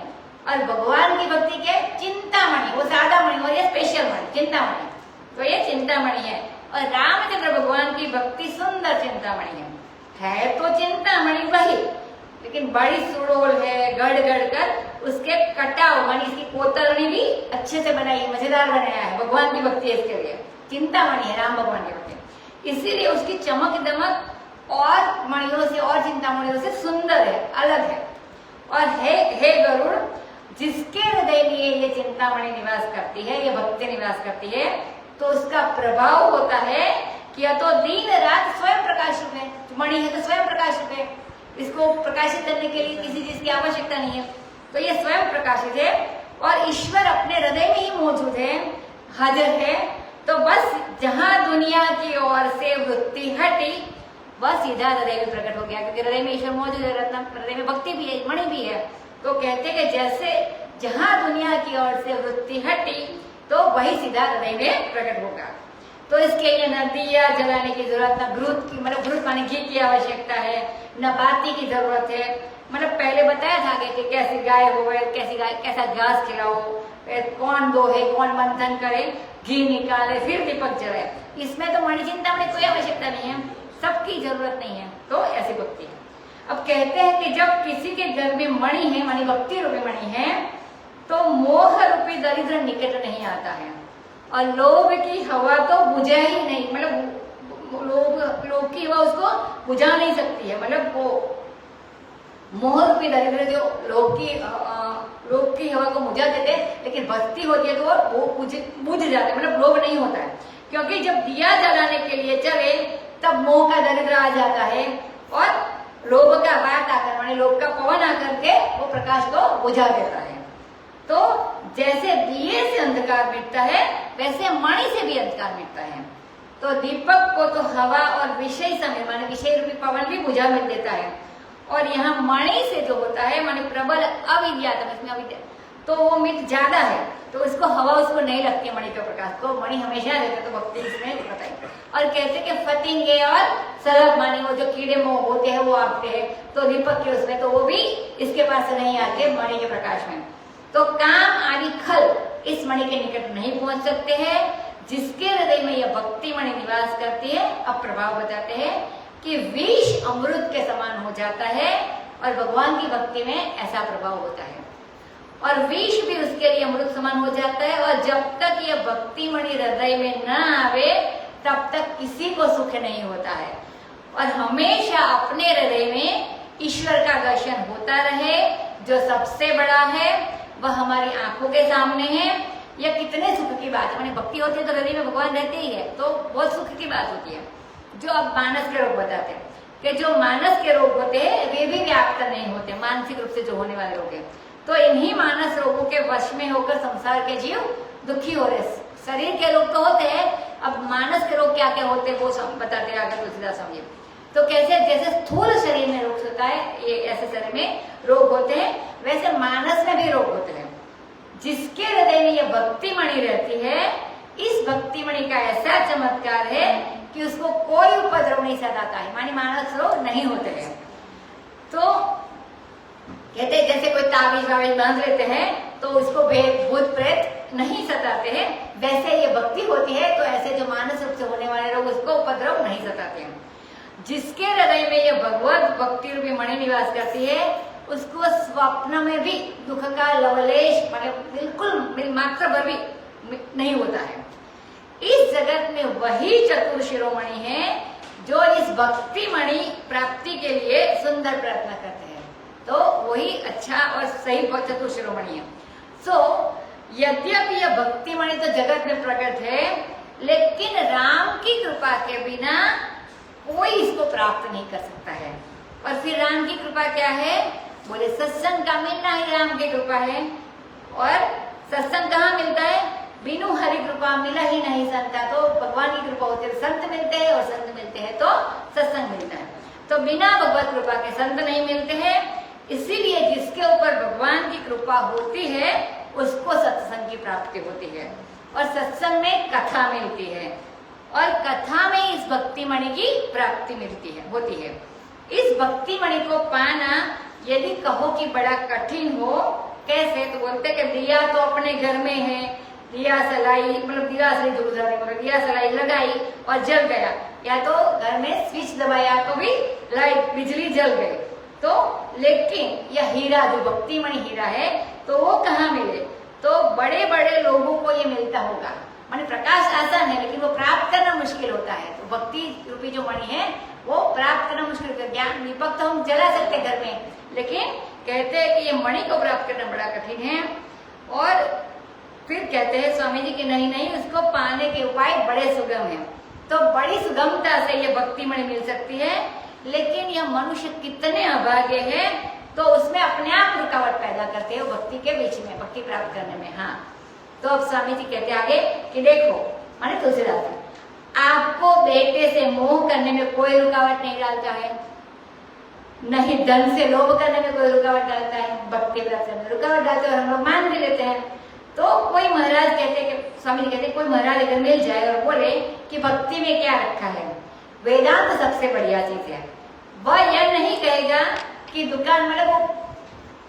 और भगवान की भक्ति क्या है? चिंतामणि। वो सादा मणि और ये स्पेशल मणि चिंतामणि। तो ये चिंतामणि है और रामचंद्र भगवान की भक्ति सुंदर चिंतामणि है तो चिंतामणि वही, लेकिन बड़ी सुडोल है, गढ़ गढ़ कर उसके कटाव मानी इसकी कोतरणी भी अच्छे से बनाई, मजेदार बनाया है। भगवान की भक्ति है, इसके लिए चिंतामणि है राम भगवान की भक्ति। इसीलिए उसकी चमक दमक और मणियों से और चिंतामणियों से सुंदर है, अलग है। और हे गरुड़, जिसके हृदय में ये चिंतामणि निवास करती है, ये भक्ति निवास करती है, तो उसका प्रभाव होता है कि या तो दिन रात स्वयं प्रकाश रूप है। मणि है तो स्वयं प्रकाश रूप है, इसको प्रकाशित करने के लिए किसी चीज की आवश्यकता नहीं है। तो ये स्वयं प्रकाशित है और ईश्वर अपने हृदय में ही मौजूद है, हाजिर है। तो बस जहां दुनिया की ओर से वृत्ति हटी वह सीधा हृदय में प्रकट हो गया, क्योंकि हृदय में ईश्वर मौजूद है, रत्न हृदय में भक्ति भी है, मणि भी है। तो कहते हैं कि जैसे जहां दुनिया की ओर से वृत्ति हटी तो वही सीधा हृदय में प्रकट होगा। तो इसके लिए न दिया जलाने की जरूरत, न घृत की मतलब घृत माने घी की आवश्यकता है, न बाती की जरूरत है। मतलब पहले बताया था कि कैसी गाय हो, कैसा घास खिलाओ, कौन दोहे, कौन मंथन करे, घी निकाले, फिर दीपक जलाए। इसमें तो मणि चिंतामणि कोई आवश्यकता नहीं है, सबकी जरूरत नहीं है। तो ऐसी भक्ति है। अब कहते हैं कि जब किसी के घर में मणि है, मानी भक्ति रूपी मणि है, तो मोह रूपी दरिद्र निकट नहीं आता है और लोभ की हवा तो बुझा ही नहीं, मतलब लोभ की हवा उसको बुझा नहीं सकती है। मतलब वो मोह रूपी दरिद्र जो लोभ की हवा को बुझा देते, लेकिन भक्ति होती है तो वो बुझ जाते, मतलब लोभ नहीं होता है। क्योंकि जब दिया जलाने के लिए चले तब मोह का दरिद्र आ जाता है और लोभ का वात आकर माने लोभ का पवन आकर के वो प्रकाश को बुझा देता है। तो जैसे दिए से अंधकार मिटता है, वैसे मणि से भी अंधकार मिटता है। तो दीपक को तो हवा और विषय समय माने विषय रूपी पवन भी बुझा मिल देता है। और यहाँ मणि से जो होता है माने प्रबल अविद्या, इसमें तो वो मित ज्यादा है, तो उसको हवा उसको नहीं लगती है मणि का प्रकाश को, मणि हमेशा रहता है, तो भक्ति इसमें बताई। और कहते हैं कि फतिंगे और सरब माने वो जो कीड़े मोह होते हैं वो आते हैं, तो दीपक के उसमें, तो वो भी इसके पास नहीं आते मणि के प्रकाश में। तो काम आदि खल इस मणि के निकट नहीं पहुंच सकते हैं। जिसके हृदय में यह भक्ति मणि निवास करती है, अब प्रभाव बताते हैं कि विष अमृत के समान हो जाता है, और भगवान की भक्ति में ऐसा प्रभाव होता है, और विष भी उसके लिए अमृत समान हो जाता है। और जब तक यह भक्ति मणि हृदय में न आवे तब तक किसी को सुख नहीं होता है, और हमेशा अपने हृदय में ईश्वर का दर्शन होता रहे, जो सबसे बड़ा है, वह हमारी आंखों के सामने है। यह कितने सुख की बात है, मैंने भक्ति होती है तो हृदय में भगवान रहते ही है, तो बहुत सुख की बात होती है। जो अब मानस के रोग बताते हैं कि जो मानस के रोग होते हैं वे भी व्याप्त नहीं होते, मानसिक रूप से जो होने वाले रोग हैं, तो इन्हीं मानस रोगों के वश में होकर संसार के जीव दुखी हो रहे। शरीर के रोग तो होते हैं, अब मानस के रोग क्या क्या होते हैं वो बताते हैं आगे तुलसीदास समझिए। तो कैसे, जैसे स्थूल शरीर में रोग होता है, ये ऐसे शरीर में रोग होते हैं, वैसे मानस में भी रोग होते हैं। जिसके हृदय में यह भक्ति मणि रहती है, इस भक्ति मणि का ऐसा चमत्कार है कि उसको कोई उपद्रव नहीं सताता है, मानी मानस रोग नहीं होते हैं। तो कहते हैं जैसे कोई ताबीज वाबीज बांध लेते हैं तो उसको भूत प्रेत नहीं सताते हैं, वैसे ये भक्ति होती है, तो ऐसे जो मानस रूप से होने वाले लोग उसको उपद्रव नहीं सताते हैं। जिसके हृदय में ये भगवत भक्ति रूपी मणि निवास करती है, उसको स्वप्न में भी दुख का लवलेश मतलब बिल्कुल मात्र भर भी नहीं होता है। इस जगत में वही चतुर शिरोमणि है जो इस भक्ति मणि प्राप्ति के लिए सुंदर प्रयत्न करते हैं, तो वही अच्छा और सही चतुर शिरोमणि है। सो यद्यपि यह भक्ति मणि तो जगत में प्रकट है, लेकिन राम की कृपा के बिना कोई इसको प्राप्त नहीं कर सकता है। और फिर राम की कृपा क्या है, बोले सत्संग का मिलना ही राम की कृपा है। और सत्संग कहाँ मिलता है, बिनु हरि कृपा मिला ही नहीं संता। तो भगवान की कृपा होती है संत मिलते हैं, और संत मिलते हैं तो सत्संग मिलता है। तो बिना भगवत कृपा के संत नहीं मिलते हैं, इसीलिए जिसके ऊपर भगवान की कृपा होती है उसको सत्संग की प्राप्ति होती है, और सत्संग में कथा मिलती है, और कथा में इस भक्ति मणि की प्राप्ति मिलती है होती है। इस भक्ति मणि को पाना यदि कहो कि बड़ा कठिन हो, कैसे, तो बोलते कि दिया तो अपने घर में है, दिया सलाई मतलब दिया सलाई लगाई और जल गया, या तो घर में स्विच दबाया तो भी लाइट बिजली जल गई। तो लेकिन यह हीरा जो भक्ति मणि हीरा है, तो वो कहाँ मिले, तो बड़े बड़े लोगों को ये मिलता होगा। माने प्रकाश आसान है लेकिन वो प्राप्त करना मुश्किल होता है। तो भक्ति रूपी जो मणि है वो प्राप्त करना मुश्किल होता है। ज्ञान दीपक तो हम जला सकते घर में, लेकिन कहते हैं कि ये मणि को प्राप्त करना बड़ा कठिन है। और फिर कहते हैं स्वामी जी कि नहीं, उसको पाने के उपाय बड़े सुगम हैं। तो बड़ी सुगमता से ये भक्ति मणि मिल सकती है, लेकिन यह मनुष्य कितने अभागे हैं, तो उसमें अपने आप रुकावट पैदा करते हैं भक्ति के बीच में, भक्ति प्राप्त करने में। हाँ, तो अब स्वामी जी कहते आगे कि देखो, माने तुलसीदास आपको बेटे से मोह करने में कोई रुकावट नहीं डालता है, नहीं धन से लोभ करने में कोई रुकावट डालता है, भक्ति प्राप्त करने में रुकावट डालते हैं, हम लोग मान भी लेते हैं। तो कोई महाराज कहते कि स्वामी जी कहते कोई महाराज अगर मिल जाए और बोले कि भक्ति में क्या रखा है, वेदांत सबसे बढ़िया चीज है, वह यह नहीं कहेगा कि दुकान मतलब वो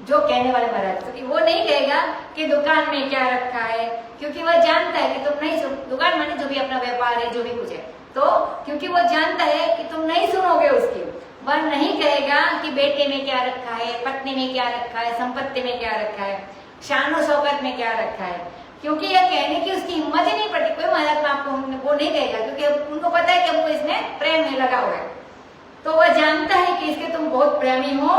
जो कहने वाले महाराज, तो वो नहीं कहेगा कि दुकान में क्या रखा है, क्योंकि वह जानता है कि तुम नहीं सुन, दुकान माने जो भी अपना व्यापार है, जो भी कुछ है, तो क्योंकि वो जानता है कि तुम नहीं सुनोगे उसकी, वह नहीं कहेगा कि बेटे में क्या रखा है, पत्नी में क्या रखा है, संपत्ति में क्या रखा है, शानो शौकत में क्या रखा है, क्योंकि यह कहने की उसकी हिम्मत ही नहीं पड़ती। कोई महाराज आपको वो नहीं कहेगा, क्योंकि उनको पता है कि हमको इसमें प्रेम में लगा हुआ है। तो वह जानता है कि इसके तुम बहुत प्रेमी हो,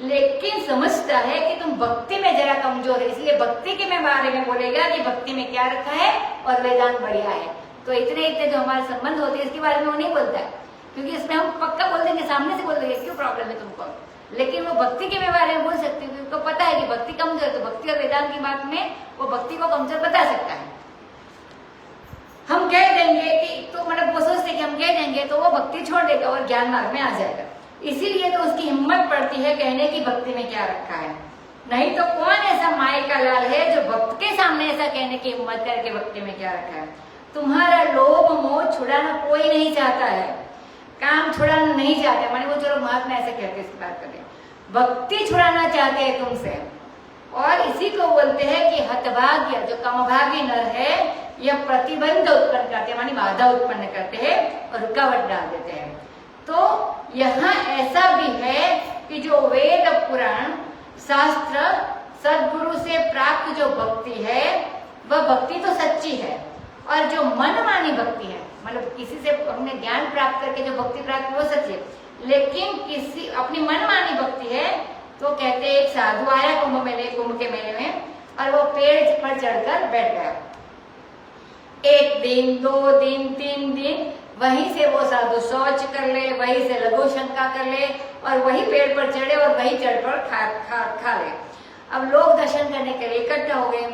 लेकिन समझता है कि तुम भक्ति में जरा कमजोर है, इसलिए भक्ति के में बारे में बोलेगा कि भक्ति में क्या रखा है और वेदांत बढ़िया है। तो इतने जो हमारे संबंध होते हैं इसके बारे में वो नहीं बोलता है, क्योंकि इसमें हम पक्का बोल देंगे, सामने से बोल देंगे क्यों प्रॉब्लम है तुमको, लेकिन वो भक्ति के बारे में बोल सकते हैं, उनको पता है कि भक्ति कमजोर, तो भक्ति और वेदांत की बात में वो भक्ति को कमजोर बता सकता है। हम कह देंगे कि तो मतलब वो सोचते कि हम कह देंगे तो वो भक्ति छोड़ देगा और ज्ञान मार्ग में आ जाएगा, इसीलिए तो उसकी हिम्मत पड़ती है कहने की भक्ति में क्या रखा है। नहीं तो कौन ऐसा माई का लाल है जो भक्त के सामने ऐसा कहने की हिम्मत करके भक्ति में क्या रखा है। तुम्हारा लोभ मोह छुड़ाना कोई नहीं चाहता है, काम छुड़ाना नहीं चाहते, माने वो चलो महात्मा ऐसे कहते इसकी बात करते, भक्ति छुड़ाना चाहते हैं तुमसे। और इसी को बोलते हैं कि हतभाग्य जो कमभागी नर है यह प्रतिबंध उत्पन्न करते हैं, मानी बाधा उत्पन्न करते हैं और रुकावट डाल देते हैं। तो यहाँ ऐसा भी है कि जो वेद पुराण शास्त्र सदगुरु से प्राप्त जो भक्ति है वह भक्ति तो सच्ची है, और जो मनमानी भक्ति है मतलब किसी से हमने ज्ञान प्राप्त करके जो भक्ति प्राप्त वो सच्ची है, लेकिन किसी अपनी मनमानी भक्ति है तो कहते एक साधु आया कुंभ के मेले में और वो पेड़ पर चढ़कर बैठ गया। 1 दिन 2 दिन 3 दिन वहीं से वो साधु शौच कर ले, वहीं से लघु शंका कर ले और वही पेड़ पर चढ़े और वही चढ़कर खा ले। अब लोग दर्शन करने के लिए इकट्ठा हो गए।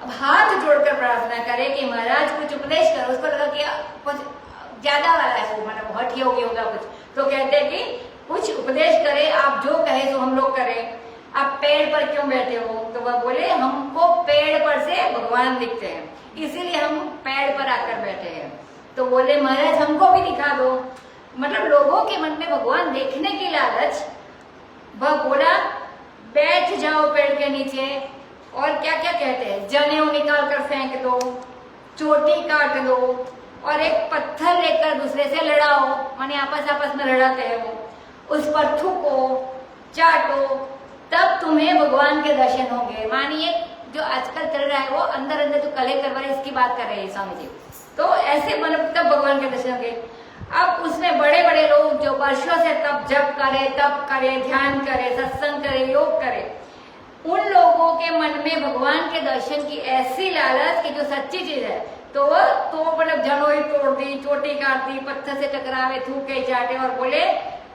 अब हाथ जोड़कर प्रार्थना करे कि महाराज कुछ उपदेश करो। उसको लगा कि कुछ ज्यादा वाला है, मतलब हठी होगी होगा कुछ, तो कहते कि कुछ उपदेश करे, आप जो कहे तो हम लोग करें, आप पेड़ पर क्यों बैठे हो? तो वह बोले हमको पेड़ पर से भगवान दिखते हैं इसीलिए हम पेड़ पर आकर बैठे हैं। तो बोले महाराज हमको भी दिखा दो। मतलब लोगों के मन में भगवान देखने की लालच। वह बोला बैठ जाओ पेड़ के नीचे, और क्या क्या कहते हैं, जनेऊ निकाल कर फेंक दो, चोटी काट दो और एक पत्थर लेकर दूसरे से लड़ाओ, माने आपस में लड़ाते हैं वो, उस पत्थर को चाटो, तब तुम्हें भगवान के दर्शन होंगे। मानिए जो आजकल चल रहा है वो अंदर अंदर जो कले करवा रहे इसकी बात कर रहे हैं स्वामी जी, तो ऐसे मतलब तब भगवान के दर्शन होंगे। अब उसमें बड़े बड़े लोग जो वर्षों से तप करे, ध्यान करे, सत्संग करे, योग करे, उन लोगों के मन में भगवान के दर्शन की ऐसी लालच कि जो सच्ची चीज है तो मतलब जनोई तोड़ दी, चोटी काट दी, पत्थर से टकरावे, थूके चाटे और बोले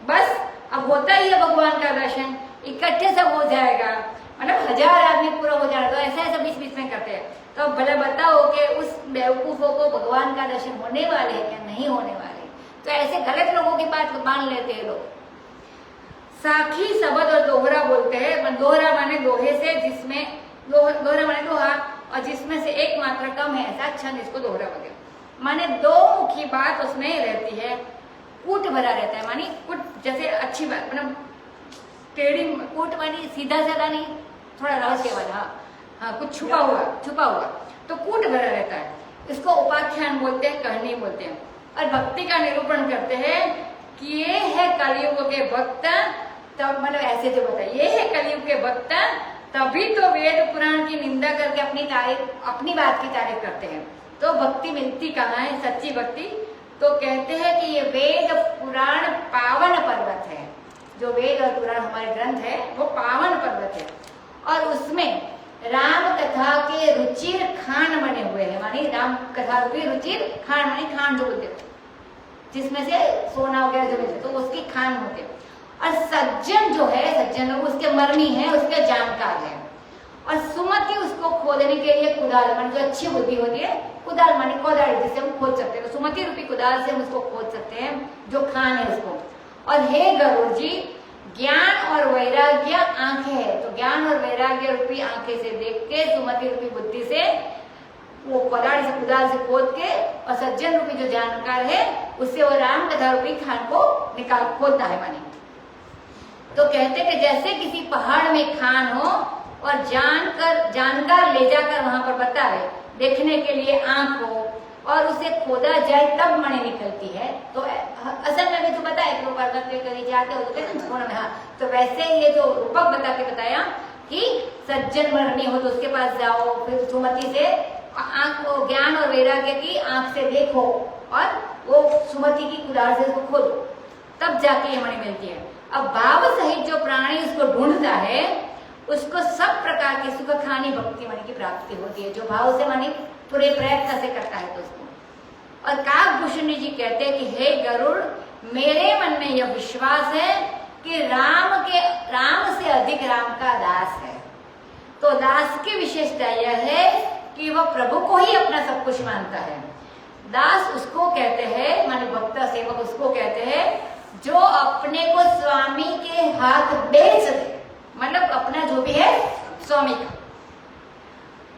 बस अब होता ही है भगवान का दर्शन, इकट्ठे सब हो जाएगा, मतलब 1000 आदमी पूरा हो जाएगा। तो ऐसा बीच बीच में करते हैं। तो भले बताओ कि उस बेवकूफों को भगवान का दर्शन होने वाले है या नहीं होने वाले। तो ऐसे गलत लोगों की बात मान लेते हैं लोग। साखी शब्द और दोहरा बोलते हैं। दोहरा माने लोहे से, जिसमें दोहरा माने लोहा और जिसमें से एक मात्रा कम है, ऐसा छंद इसको दोहरा बोलते हैं। माने दो मुखी बात उसमें रहती है, कूट भरा रहता है। मानी कूट जैसे अच्छी बात, मतलब टेढ़ी कूट मानी सीधा साधा नहीं, थोड़ा रहस्य वाला, हाँ कुछ छुपा हुआ तो कूट भरा रहता है। इसको उपाख्यान बोलते हैं, कहनी बोलते हैं। और भक्ति का निरूपण करते हैं कि ये है कलयुग के भक्त, तब मतलब ऐसे जो बताए ये है कलयुग के भक्त, तभी तो वेद पुराण की निंदा करके अपनी बात की तारीफ करते हैं। तो भक्ति मिलती कहाँ है, सच्ची भक्ति? तो कहते हैं कि ये वेद पुराण पावन पर्वत है। जो वेद और पुराण हमारे ग्रंथ है वो पावन पर्वत है, और उसमें राम कथा के रुचिर खान बने हुए हैं। मानी राम कथा रूपी रुचिर खान, मानी खान जो बोलते जिसमें से सोना वगैरह जो मिलते तो उसकी खान होते। और सज्जन जो है, सज्जन लोग उसके मर्मी है, उसके जानकार है। और सुमति उसको खोदने के लिए कुदाल, मान जो अच्छी बुद्धि होती है, कुदाल मानी कोदाल जिससे हम खोद सकते हैं, तो सुमति रूपी कुदाल से हम उसको खोद सकते हैं जो खान है उसको। और हे गरुड़ जी, ज्ञान और वैराग्य आंखें है, तो ज्ञान और वैराग्य रूपी आंखें से देख के, सुमति रूपी बुद्धि से वो कुदाल से खोद के, और सज्जन रूपी जो जानकार है उससे वो राम कथा रूपी खान को निकाल खोदना है। मानी तो कहते कि जैसे किसी पहाड़ में खान हो और जानकार ले जाकर वहां पर बतावे, देखने के लिए आंख हो और उसे खोदा जाए तब मणि निकलती है। तो असल में भी तो पता है कि वो पर्वत पे कहीं जाके होते हैं ना, हाँ, तो वैसे ये जो रूपक बता के बताया कि सज्जन मरनी हो तो उसके पास जाओ, फिर सुमति से आंख को ज्ञान और वैराग्य की आंख से देखो और वो सुमति की कुदाल से उसको खोदो, तब जाके ये मणि मिलती है। अब भाव सहित जो प्राणी उसको ढूंढता है उसको सब प्रकार की सुख खानी भक्ति मणि की प्राप्ति होती है, जो भाव से मानी पूरे प्रयत्न से करता है तो उसको। और काकभूषणी जी कहते हैं कि हे गरुड़, मेरे मन में यह विश्वास है कि राम से अधिक राम का दास है। तो दास की विशेषता यह है कि वह प्रभु को ही अपना सब कुछ मानता है। दास उसको कहते हैं, माने भक्त सेवक उसको कहते हैं जो अपने को स्वामी के हाथ बेच दे, मतलब अपना जो भी है स्वामी का,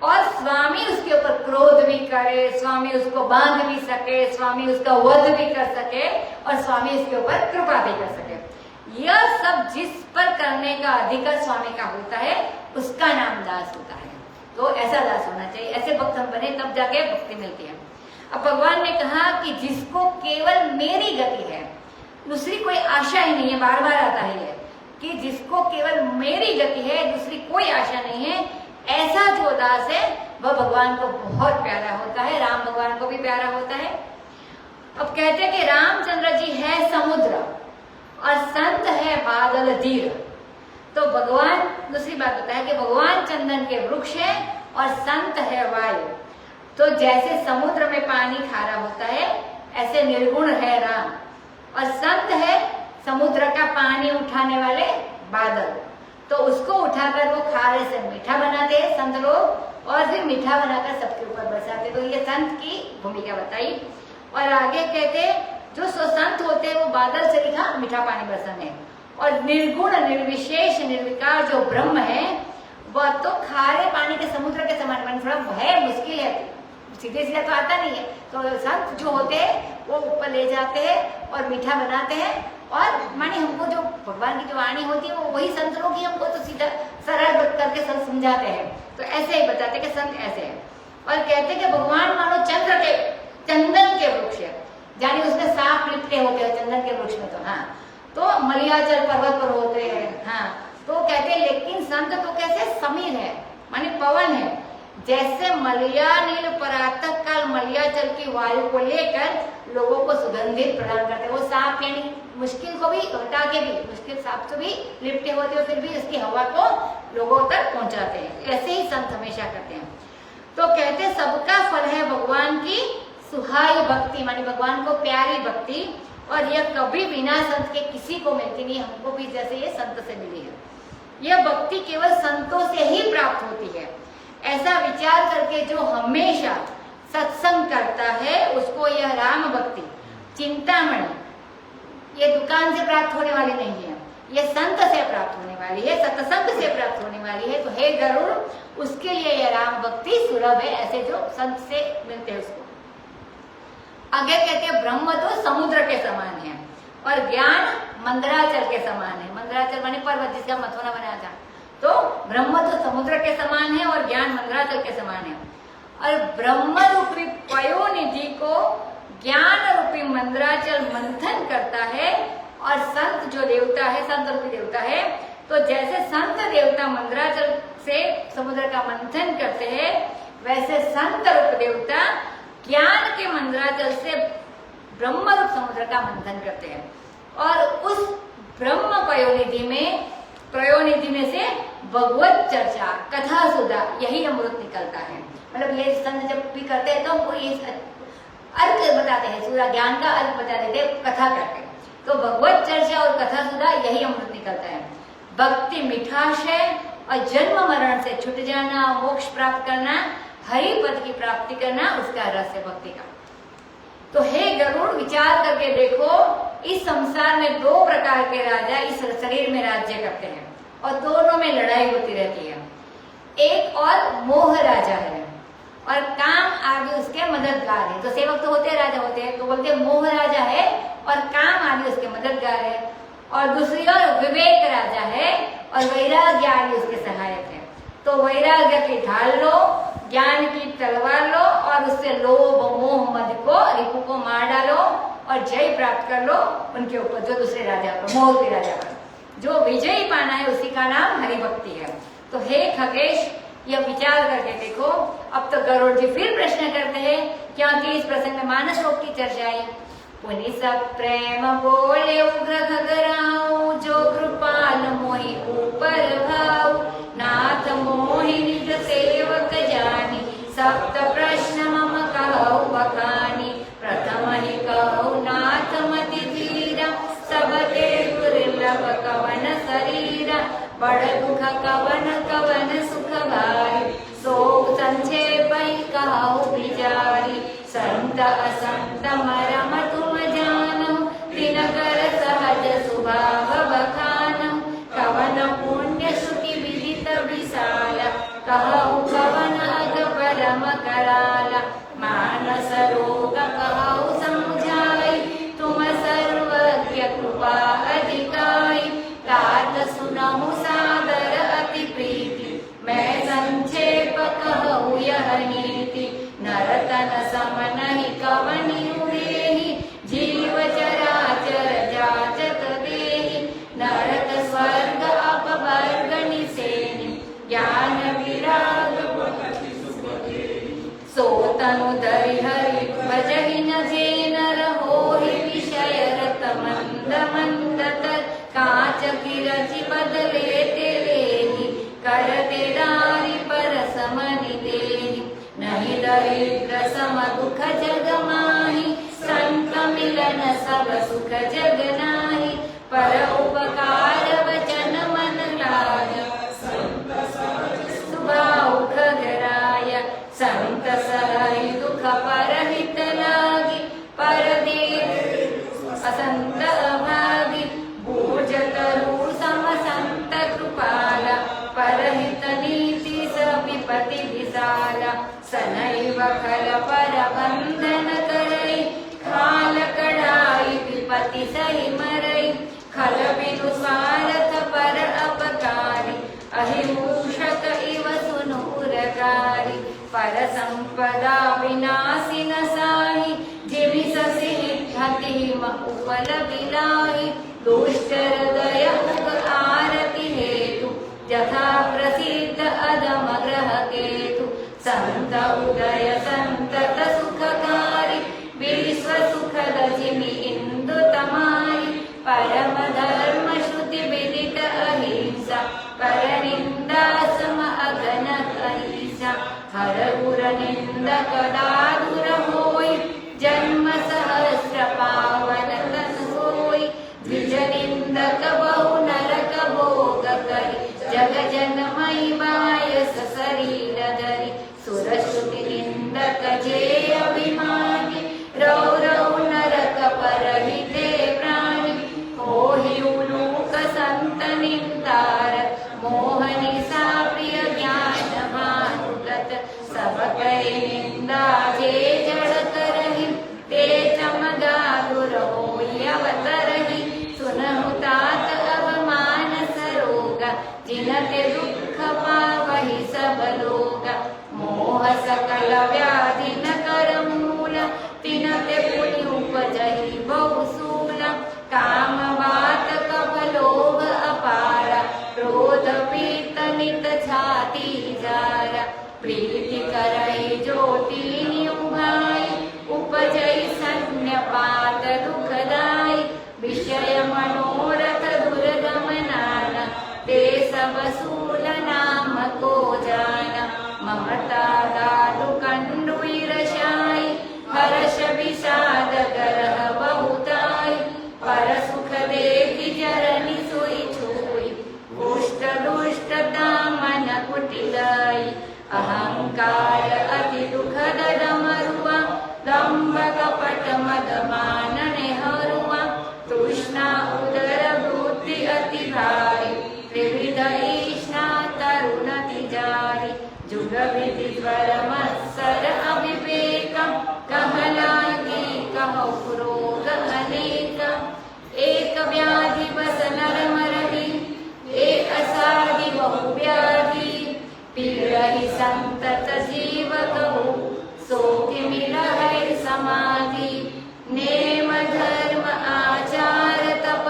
और स्वामी उसके ऊपर क्रोध भी करे, स्वामी उसको बांध भी सके, स्वामी उसका वध भी कर सके, और स्वामी उसके ऊपर कृपा भी कर सके। यह सब जिस पर करने का अधिकार स्वामी का होता है उसका नाम दास होता है। तो ऐसा दास होना चाहिए, ऐसे भक्त हम बने तब जाके भक्ति मिलती है। अब भगवान ने कहा कि जिसको केवल मेरी गति है, दूसरी कोई आशा ही नहीं है, बार बार आता है कि जिसको केवल मेरी गति है, दूसरी कोई आशा नहीं है, ऐसा जो दास है वह भगवान को बहुत प्यारा होता है, राम भगवान को भी प्यारा होता है। अब कहते हैं कि रामचंद्र जी है समुद्र और संत है बादल धीर। तो भगवान, दूसरी बात होता है कि भगवान चंदन के वृक्ष है और संत है वायु। तो जैसे समुद्र में पानी खारा होता है, ऐसे निर्गुण है राम, और संत है समुद्र का पानी उठाने वाले बादल। तो उसको उठाकर वो खारे से मीठा बनाते हैं संत लोग, और फिर मीठा बनाकर सबके ऊपर बरसाते। तो ये संत की भूमिका बताई। और आगे कहते जो संत होते हैं वो बादल से लिखा मीठा पानी बरसाने, और निर्गुण निर्विशेष निर्विकार जो ब्रह्म है वह तो खारे पानी के समुद्र के समान बने। थोड़ा है, मुश्किल है, सीधे सीधे तो आता नहीं है। तो संत जो होते हैं वो ऊपर ले जाते हैं और मीठा बनाते हैं, और माने हमको जो भगवान की जो वाणी होती है वो वही संत लोग ही हमको तो सीधा सरल करके संत समझाते हैं। तो ऐसे ही बताते कि संत ऐसे है। और कहते कि भगवान मानो चंदन के वृक्ष है, यानी उसमें सांप लिपटे होते हैं चंदन के वृक्ष में। तो हाँ, तो मलयाचल पर्वत पर होते हैं। हाँ, तो कहते लेकिन संत तो कैसे समीर है, माने पवन है। जैसे मलया नील परातक काल मलयाचल की वायु को लेकर लोगों को सुगंधित प्रदान करते हैं। वो सांप यानी मुश्किल को भी हटा के भी, मुश्किल सांप से भी लिपटे होते हैं, फिर भी उसकी हवा को लोगों तक पहुंचाते हैं। ऐसे ही संत हमेशा करते हैं। तो कहते सबका फल है भगवान की सुहाई भक्ति, मानी भगवान को प्यारी भक्ति, और यह कभी बिना संत के किसी को मिलती नहीं, हमको भी जैसे ये संत से मिली है। यह भक्ति केवल संतों से ही प्राप्त होती है। ऐसा विचार करके जो हमेशा सत्संग करता है उसको यह राम भक्ति चिंतामणि ये दुकान से प्राप्त होने वाली नहीं है, यह संत से प्राप्त होने वाली है, सत्संग से प्राप्त होने वाली है। तो हे गरुड़, उसके लिए यह राम भक्ति सुलभ है, ऐसे जो संत से मिलते हैं उसको। आगे कहते हैं ब्रह्म तो समुद्र के समान है और ज्ञान मंदराचल के समान है। मंदराचल माने पर्वत जिसका मथुरा बनाया था। तो ब्रह्म तो समुद्र के समान है और ज्ञान मंदराचल के समान है। और ब्रह्म रूपी पयोनिधि को ज्ञान रूपी मंदराचल मंथन करता है, और संत जो देवता है, संत रूपी देवता है, तो जैसे संत देवता मंदराचल से समुद्र का मंथन करते हैं, वैसे संत रूप देवता ज्ञान के मंदराचल से ब्रह्म रूप समुद्र का मंथन करते हैं। और उस ब्रह्म प्रयोनिधि में से भगवत चर्चा, कथा सुधा, यही अमृत निकलता है। मतलब ये संत जब भी करते हैं तो हमको ये अर्थ बताते हैं, सूर्य ज्ञान का अर्थ बता देते हैं कथा करके। तो भगवत चर्चा और कथा सुधा यही अमृत निकलता है। भक्ति मिठास है और जन्म मरण से छूट जाना, मोक्ष प्राप्त करना, हरि पद की प्राप्ति करना, उसका रस है भक्ति का। तो हे गरुड़, विचार करके देखो, इस संसार में दो प्रकार के राजा इस शरीर में राज्य करते हैं और दोनों में लड़ाई होती रहती है। एक और मोह राजा है और काम आदि उसके मददगार है। तो सेवक तो होते हैं, राजा होते हैं, तो बोलते हैं मोह राजा है और काम आदि उसके मददगार है। और दूसरी ओर विवेक राजा है और वैराग्य आदि उसके सहायक है। तो वैराग्य की ढाल लो, ज्ञान की तलवार लो और उससे लोभ मोह मद को, रिपु को मार डालो और जय प्राप्त कर लो उनके ऊपर, जो दूसरे राजा पर, मोह के राजा पर। जो विजयी पाना है उसी का नाम हरि भक्ति है। तो हे खगेश, यह विचार करके देखो। अब तो गरुड़ जी फिर प्रश्न करते हैं, क्योंकि इस प्रसंग में मानस लोक की चर्चा है। पुनि सब प्रेम बोले उग्र खगराऊ, जो कृपाल मोहि ऊपर भाव, नाथ मोहि निज सेवक जानी, सप्त प्रश्न मम कहु बखानी। प्रथम ही कहु नाथ मति धीरा, सबके दुर्लभ कवन शरीरा, बड़ दुख कवन कवन सुख भारी, सो संक्षेप कहु विचारी। संत असंत मरम तुम जानो, दिनकर सहज स्वभाव बखानो, कवन पुण्य श्रुति कहु कवन अग परम कराला। मानस रोग कहु समझाई, तुम सर्वज्ञ कृपा अधिकाई। तात सुनहु सादर अति प्रीति, मैं संक्षेप कहु यह नीति। नरतन सम नहीं कवनियु देहि, जीव चराचर जाचत देहि। नरक स्वर्ग अपवर्ग निसेनि, ज्ञान विराग सो तनु धरि हरि भजहि न जे नर होहि। विषय रत मंद मंद तर, कांच किरचि बदले ते लेहि। कर ते डारि पर समनि देहि, नहीं दरिद्र सम दुख जग माहि। संत मिलन सब सुख जग नाही, पर उपकार वचन मन लागे। सुभाउ खगराय, संत सहहि दुख परहित लागी। पर असंत अभागी, भूज तरु सम संत कृपाला। परहित नीति स विपति विशाला, सनैव खल पर बंधन करई। खाल कड़ाई विपति सही मरई, खल बिनु स्वार्थ पर अपकारी। अहिमूषक इव सुनु उरकारी, पर संपदा विनाशी न साहि। जिमि ससि हतिम उपल बिलाहि, दुष्ट हृदय उग आरति हेतु। यथा प्रसिद्ध अधम ग्रह केतु, संत उदय संतत सुखकारी। विश्व सुखद जिमि इंदु तमारी, परम धर्म श्रुति विदित अहिंसा। पर निंदा सम अगन अहिंसा, हर गुर निंदक दारुर होई। जन्म सहस्र पावन तन होई, द्विज निंदक बहु नरक भोग करि। जग जनमहि बायस शरीर धरि, सुर श्रुति निंदक जे अभिमानी। रौ रौ नरक परहिते प्राणी, होहि उलूक संत निंदार। मोहनि सा प्रिय ज्ञान भानुगत, सब कहि निंदा जे जड़ करहि। ते चमगा दुर होई अवतरहि, सुनहु तात अवमान सरोगा। जिनते दुख पावहि सब लोगा, मोह सकल व्याधि न कर मूल। तिनते पुनि उपजहि बहु सूल, काम बात कप लोभ अपारा। क्रोध पीत नित छाती जारा, प्रीति करहि ज्योति निउभाई। उपजहि सन्न्यपात दुखदाई, विषय मनोरथ दुर्गम नाना। ते सब सूल नाम को जाना, ममता दारु कंडु ईर्ष्याई। हर्ष विषाद गरह बहुताई, पर सुख देखि चरनि सोई छुई। दुष्ट दुष्ट दामन कुटिलाई, अहंकार अति दुखद डमरुआ। दंभ कपट मद मान नेहरुआ, तृष्णा उदर वृत्ति अति भारी। त्रिविध ईष्णा तरुण तिजारी, जुग विधि ज्वर मत्सर अविवेक। कह लागी कहु रोग अनेक, एक व्याधि बस नर मरहि। एक असाधि बहु व्याधि, पीड़हि संतत जीव कहु। सो किमि रहै समाधि, नेम धर्म आचार तप।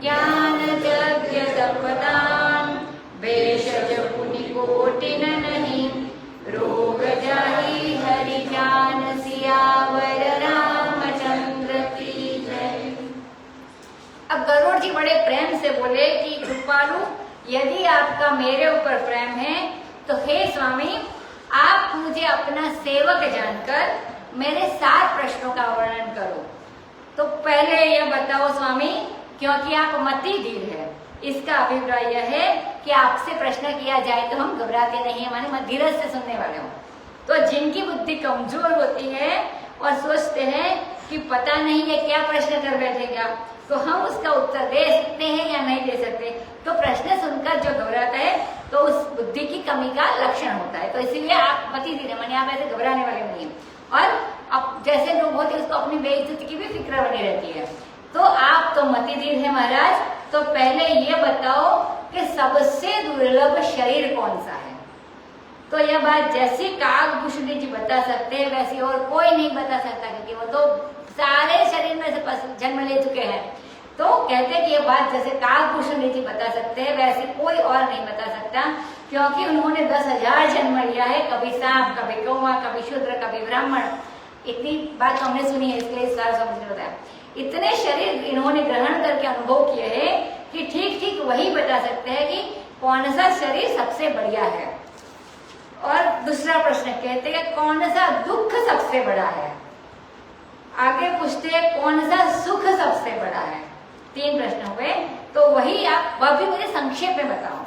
ज्ञान यज्ञ तप दान, भेषज पुनि कोटिन नहीं। रोग जाहि हरि जान, सियावर रामचंद्र की जय। अब गरुड़ जी बड़े प्रेम से बोले कि कृपालु, यदि आपका मेरे ऊपर प्रेम है तो हे स्वामी, आप मुझे अपना सेवक जानकर मेरे 7 प्रश्नों का वर्णन करो। तो पहले यह बताओ स्वामी, क्योंकि आप मति धीर है, इसका अभिप्राय यह है कि आपसे प्रश्न किया जाए तो हम घबराते नहीं, हमारे धीरज से सुनने वाले हो। तो जिनकी बुद्धि कमजोर होती है और सोचते हैं कि पता नहीं है क्या प्रश्न कर बैठेगा, तो हम उसका उत्तर दे सकते हैं या नहीं दे सकते। तो प्रश्न सुनकर जो घबराता है तो उस बुद्धि की कमी का लक्षण होता है। तो इसीलिए आप मती धीरे माने आप ऐसे घबराने वाले नहीं है। और अब जैसे लोग होते हैं उसको अपनी बेइज्जती की भी फिक्र बनी रहती है। तो आप तो मती धीर है महाराज। तो पहले ये बताओ कि सबसे दुर्लभ शरीर कौन सा है। तो यह बात जैसी काकभूषणी जी बता सकते हैं वैसी और कोई नहीं बता सकता, क्योंकि वो तो सारे शरीर में से जन्म ले चुके हैं। तो कहते हैं कि ये बात जैसे काकभूषणी जी बता सकते हैं वैसे कोई और नहीं बता सकता, क्योंकि उन्होंने 10,000 जन्म लिया है, कभी सांप, कभी कौवा, कभी शूद्र, कभी ब्राह्मण। इतनी बात हमने सुनी है, इसके लिए सारा समझ होता है। इतने शरीर इन्होंने ग्रहण करके अनुभव किए हैं कि ठीक ठीक वही बता सकते हैं कि कौन सा शरीर सबसे बढ़िया है। और दूसरा प्रश्न कहते हैं कौन सा दुख सबसे बड़ा है। आगे पूछते हैं कौन सा सुख सबसे बड़ा है। 3 प्रश्न हुए। तो वही आप वह भी मुझे संक्षेप में बताओ।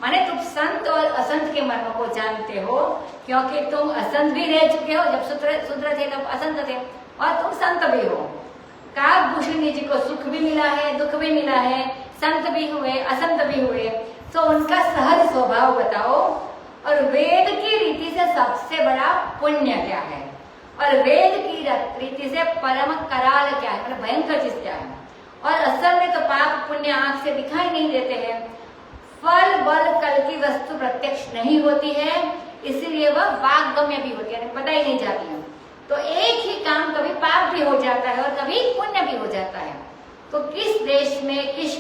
माने तुम संत और असंत के मर्म को जानते हो, क्योंकि तुम असंत भी रह चुके हो, जब शूद्र थे तब असंत थे, और तुम संत भी हो। काकभूषणी जी को सुख भी मिला है, दुख भी मिला है, संत भी हुए, असंत भी हुए। तो उनका सहज स्वभाव बताओ। और वेद की रीति से सबसे बड़ा पुण्य क्या है, और वेद की रीति से परम कराल क्या है, मतलब भयंकर चीज क्या है। और असल में तो पाप पुण्य आंख से दिखाई नहीं देते हैं। फल बल कल की वस्तु प्रत्यक्ष नहीं होती है, इसीलिए वह वाग्गम्य भी होती है, पता ही नहीं जाती है। तो एक ही काम कभी पाप भी हो जाता है और कभी पुण्य भी हो जाता है। तो किस देश में, किस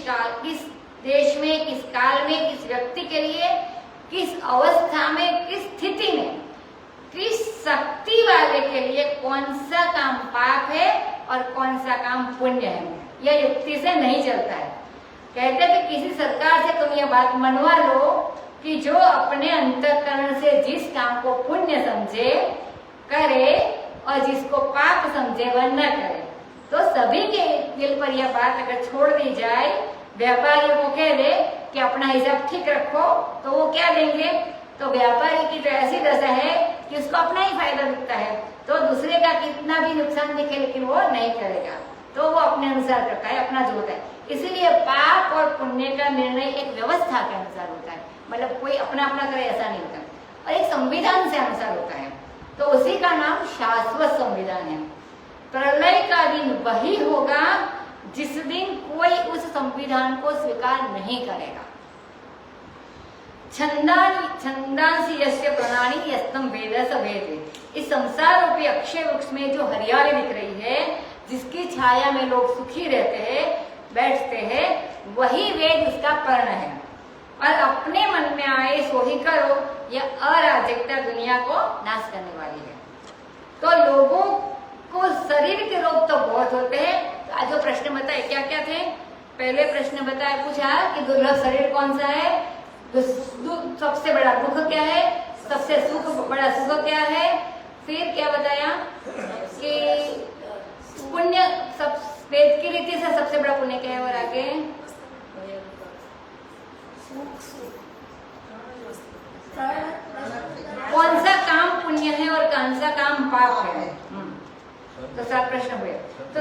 देश में, किस काल में, किस व्यक्ति के लिए, किस अवस्था में, किस स्थिति में, किस शक्ति वाले के लिए कौन सा काम पाप है और कौन सा काम पुण्य है, यह युक्ति से नहीं चलता है। कहते हैं कि किसी सरकार से तुम यह बात मनवा लो कि जो अपने अंतःकरण से जिस काम को पुण्य समझे करे और जिसको पाप समझे वह न करे। तो सभी के दिल पर यह बात अगर छोड़ दी जाए, व्यापारियों को कह दे कि अपना हिसाब ठीक रखो, तो वो क्या देंगे। तो व्यापारी की तो ऐसी दशा है कि उसको अपना ही फायदा दिखता है, तो दूसरे का कितना भी नुकसान दिखे लेकिन वो नहीं करेगा। तो वो अपने अनुसार करता है, अपना जो होता है। इसीलिए पाप और पुण्य का निर्णय एक व्यवस्था के अनुसार होता है, मतलब कोई अपना अपना करे ऐसा नहीं होता, और एक संविधान से अनुसार होता है। तो उसी का नाम शाश्वत संविधान है। प्रलय का दिन वही होगा जिस दिन कोई उस संविधान को स्वीकार नहीं करेगा। छंदांसी यस्य प्रणाली यस्तम वेद स वेद। इस संसार रूपी अक्षय वृक्ष में जो हरियाली दिख रही है, जिसकी छाया में लोग सुखी रहते हैं, बैठते हैं, वही वेद उसका पर्ण है। और अपने मन में आए सो ही करो, यह अराजकता दुनिया को नाश करने वाली है। तो लोगों को शरीर के रोग तो बहुत होते हैं। तो आज जो प्रश्न बताए क्या क्या थे। पहले प्रश्न बताया, पूछा कि दुर्लभ शरीर कौन सा है, सबसे बड़ा दुख क्या है, सबसे बड़ा सुख क्या है। फिर क्या बताया कि पुण्य, सब वेद की रीति से सबसे बड़ा पुण्य क्या है। और आगे कौन सा काम पुण्य है और कौन सा काम पाप है। तो 7 प्रश्न हुए। तो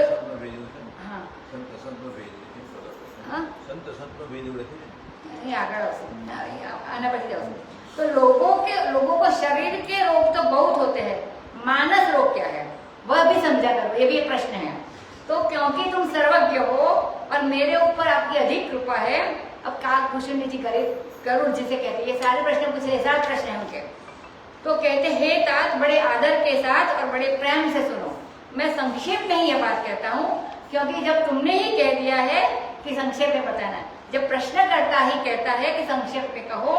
आना पड़ेगा। तो लोगों को शरीर के रोग तो बहुत होते हैं, मानस रोग क्या है वह भी समझा करो, ये भी एक प्रश्न है। तो क्योंकि तुम सर्वज्ञ हो और मेरे ऊपर आपकी अधिक कृपा है, अब काकभूषणी जी गरुड़ जिसे कहते हैं, ये सारे प्रश्न पूछे, 7 प्रश्न है उनके। तो कहते हे तात, बड़े आदर के साथ और बड़े प्रेम से सुनो। मैं संक्षेप में ही ये बात कहता हूँ, क्योंकि जब तुमने ही कह दिया है कि संक्षेप में बताना, जब प्रश्नकर्ता ही कहता है कि संक्षेप में कहो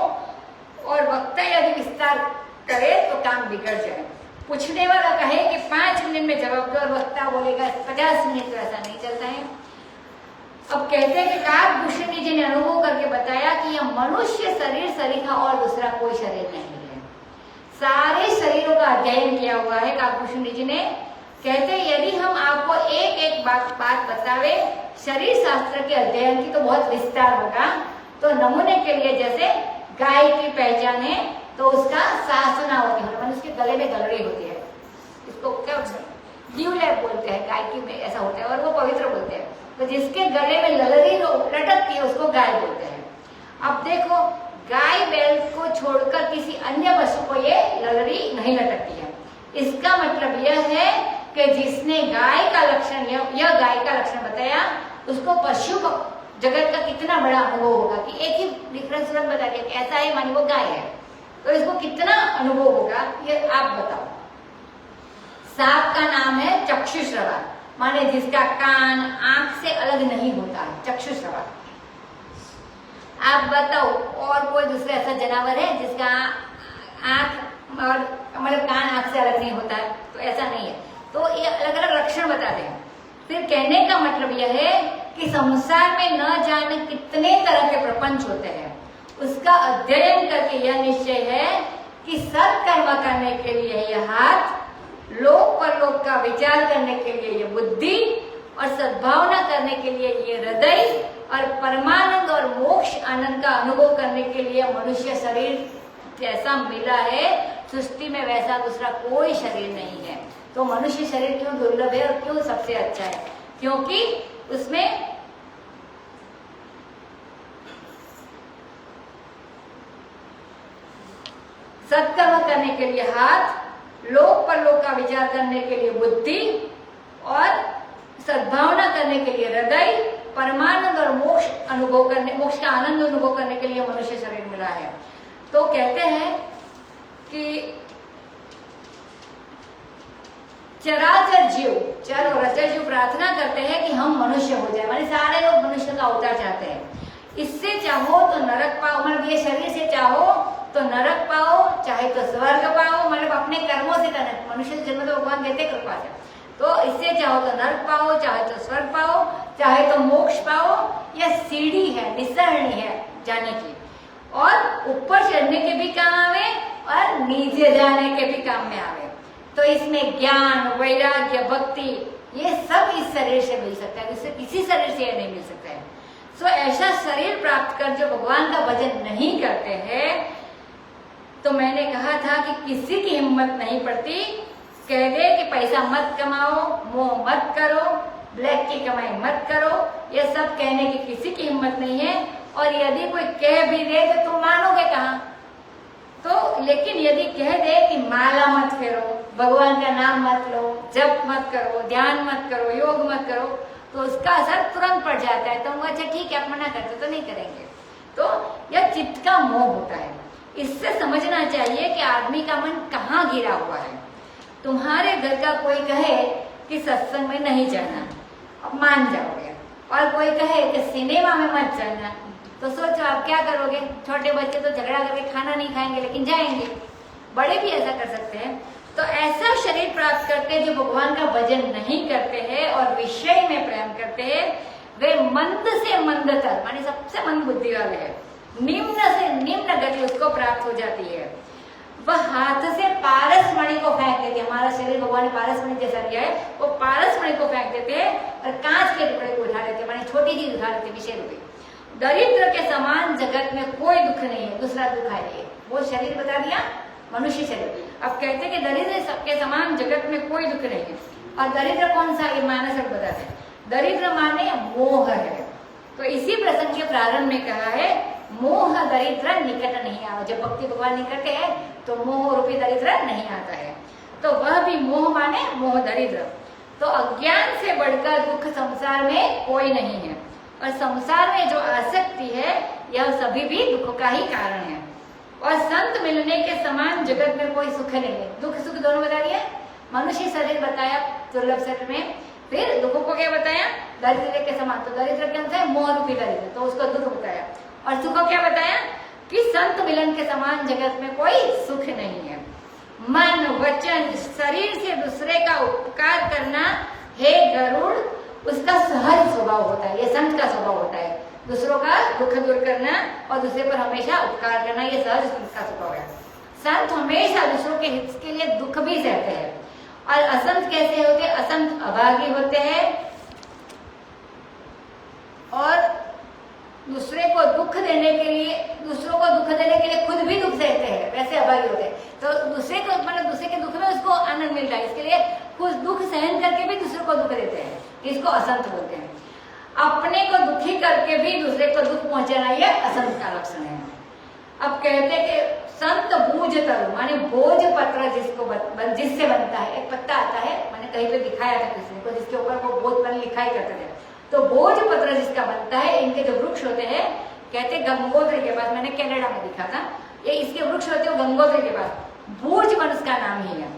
और वक्ता यदि विस्तार करे तो काम बिगड़ जाए। पूछने वाला कहे कि 5 मिनट में जवाब दो और वक्ता बोलेगा 50 मिनट, तो ऐसा नहीं चलता है। अब कहते हैं कि काकभूषणी जी ने अनुभव करके बताया कि यह मनुष्य शरीर सरीखा और दूसरा कोई शरीर नहीं है। सारे शरीरों का अध्ययन किया हुआ है काकभूषणी जी ने। कहते यदि हम आपको एक एक बात बतावे शरीर शास्त्र के अध्ययन की तो बहुत विस्तार होगा। तो नमूने के लिए जैसे गाय की पहचान है तो उसका सासुना होती है, मतलब उसके गले में गलड़ी होती है, इसको क्या ड्यूलैप बोलते हैं, गाय की में ऐसा होता है और वो पवित्र बोलते हैं। तो जिसके गले में ललरी लटकती है उसको गाय बोलते हैं। अब देखो, गाय बैल को छोड़कर किसी नहीं लटकती है। इसका मतलब यह है कि जिसने गाय का लक्षण, यह गाय का लक्षण बताया, उसको पशु जगत का कितना बड़ा अनुभव होगा कि एक ही डिफरेंस तुरंत बता दिया कि ऐसा है, मानी वो गाय है, तो इसको कितना अनुभव होगा ये आप बताओ। सांप का नाम है चक्षुश्रवा, माने जिसका कान आंख से अलग नहीं होता है, चक्षुश्रवा। आप बताओ और कोई दूसरा ऐसा जानवर है जिसका आंख और मतलब कान आंख से अलग नहीं होता है? तो ऐसा नहीं है। तो ये अलग अलग लक्षण बताते हैं। फिर कहने का मतलब यह है कि संसार में न जाने कितने तरह के प्रपंच होते हैं, उसका अध्ययन करके यह निश्चय है कि सत्कर्म करने के लिए यह हाथ, लोक परलोक का विचार करने के लिए यह बुद्धि, और सद्भावना करने के लिए ये हृदय, और परमानंद और मोक्ष आनंद का अनुभव करने के लिए मनुष्य शरीर जैसा मिला है, सृष्टि में वैसा दूसरा कोई शरीर नहीं है। तो मनुष्य शरीर क्यों दुर्लभ है और क्यों सबसे अच्छा है? क्योंकि उसमें सत्कर्म करने के लिए हाथ, लोक परलोक का विचार करने के लिए बुद्धि, और सद्भावना करने के लिए हृदय, परमानंद और मोक्ष अनुभव करने, मोक्ष का आनंद अनुभव करने के लिए मनुष्य शरीर मिला है। तो कहते हैं कि चराचर जीव, चर और अचर जीव प्रार्थना करते हैं कि हम मनुष्य हो जाए, माने सारे लोग मनुष्य का अवतार चाहते हैं। इससे चाहो तो नरक पाओ, मतलब ये शरीर से चाहो तो नरक पाओ, चाहे तो स्वर्ग पाओ, मतलब अपने कर्मों से करना। मनुष्य जन्म तो भगवान देते कृपा से, तो इससे चाहो तो नरक पाओ, चाहे तो स्वर्ग पाओ, चाहे तो मोक्ष पाओ। यह सीढ़ी है, निसरणी है जाने की, और ऊपर चढ़ने के भी काम आवे और नीचे जाने के भी काम में आवे। तो इसमें ज्ञान, वैराग्य, भक्ति, ये सब इस शरीर से मिल सकता है, इससे किसी शरीर से नहीं मिल सकता है। सो ऐसा शरीर प्राप्त कर जो भगवान का भजन नहीं करते हैं, तो मैंने कहा था कि किसी की हिम्मत नहीं पड़ती कह दे कि पैसा मत कमाओ, मोह मत करो, ब्लैक की कमाई मत करो, ये सब कहने की किसी की हिम्मत नहीं है। और यदि कोई कह भी दे तो तुम मानोगे कहाँ? तो लेकिन यदि कह दे कि माला मत फेरो, भगवान का नाम मत लो, जप मत करो, ध्यान मत करो, योग मत करो, तो उसका असर तुरंत पड़ जाता है। तो हम अच्छा ठीक है, आप मना करते तो नहीं करेंगे। तो यह चित्त का मोह होता है। इससे समझना चाहिए कि आदमी का मन कहाँ गिरा हुआ है। तुम्हारे घर का कोई कहे कि सत्संग में नहीं जाना, अब मान जाओगे, और कोई कहे कि सिनेमा में मत जाना, तो सोचो आप क्या करोगे? छोटे बच्चे तो झगड़ा करके खाना नहीं खाएंगे लेकिन जाएंगे, बड़े भी ऐसा कर सकते हैं। तो ऐसा शरीर प्राप्त करके जो भगवान का भजन नहीं करते हैं और विषय में प्रेम करते हैं, वे मंद से मंदतर, माने सबसे मंद बुद्धि वाले हैं, निम्न से निम्न गति उसको प्राप्त हो जाती है। वह हाथ से पारसमणि को फेंक देते हैं। हमारा शरीर भगवान ने पारसमणि जैसा दिया है, वो पारसमणि को फेंक देते हैं और कांच के टुकड़े को उठा लेते हैं, माने छोटी चीज उठा लेते हैं, विषय रूपी। दरिद्र के समान जगत में कोई दुख नहीं है, दूसरा दुख है। वो शरीर बता दिया, मनुष्य शरीर। अब कहते कि दरिद्र सबके समान जगत में कोई दुख नहीं है। और दरिद्र कौन सा? ये मानस बताते हैं। दरिद्र माने मोह है। तो इसी प्रसंग के प्रारंभ में कहा है, मोह दरिद्र निकट नहीं आओ। जब भक्ति भगवान नहीं करते हैं तो मोह रूपी दरिद्र नहीं आता है। तो वह भी मोह माने मोह दरिद्र। तो अज्ञान से बढ़कर दुख संसार में कोई नहीं है, और संसार में जो आसक्ति है यह सभी भी दुख का ही कारण है। और संत मिलने के समान जगत में कोई सुख नहीं है। दुख सुख दोनों बता दिया। मनुष्य शरीर बताया दुर्लभ शरीर में, फिर दुखों को क्या बताया? दरिद्र के समान। तो दरिद्र क्या होता है? मोह रूपी दरिद्र, तो उसको दुख बताया। और सुख क्या बताया? कि संत मिलन के समान जगत में कोई सुख नहीं है। मन, वचन, शरीर से दूसरे का उपकार करना हे गरुड़, उसका सहज स्वभाव होता है। ये संत का स्वभाव होता है, दूसरों का दुख दूर करना और दूसरे पर हमेशा उपकार करना, ये सहज संत का स्वभाव है। संत हमेशा दूसरों के हित के लिए दुख भी सहते हैं। और असंत कैसे होते? असंत अभागी होते हैं और दूसरे को दुख देने के लिए, दूसरों को दुख देने के लिए खुद भी दुख सहते हैं, वैसे अभागी होते हैं। तो दूसरे को मतलब दूसरे के दुख में उसको आनंद मिलता है, इसके लिए खुद दुख सहन करके भी दूसरों को दुख देते हैं, इसको असंत बोलते हैं। अपने को दुखी करके भी दूसरे को दुख पहुंचाना, ये असंत का लक्षण है। अब कहते कि संत बूझ तरु माने भोज पत्र जिससे बनता है, एक पत्ता आता है, मैंने कहीं पे दिखाया था किसी को, जिसके ऊपर वो भोज पत्र लिखाई करते थे। तो भोज पत्र जिसका बनता है, इनके जो वृक्ष होते हैं, कहते गंगोत्री के पास, मैंने कनाडा में दिखा था, ये इसके वृक्ष होते हैं गंगोत्री के पास, भूज वन उसका नाम ही है।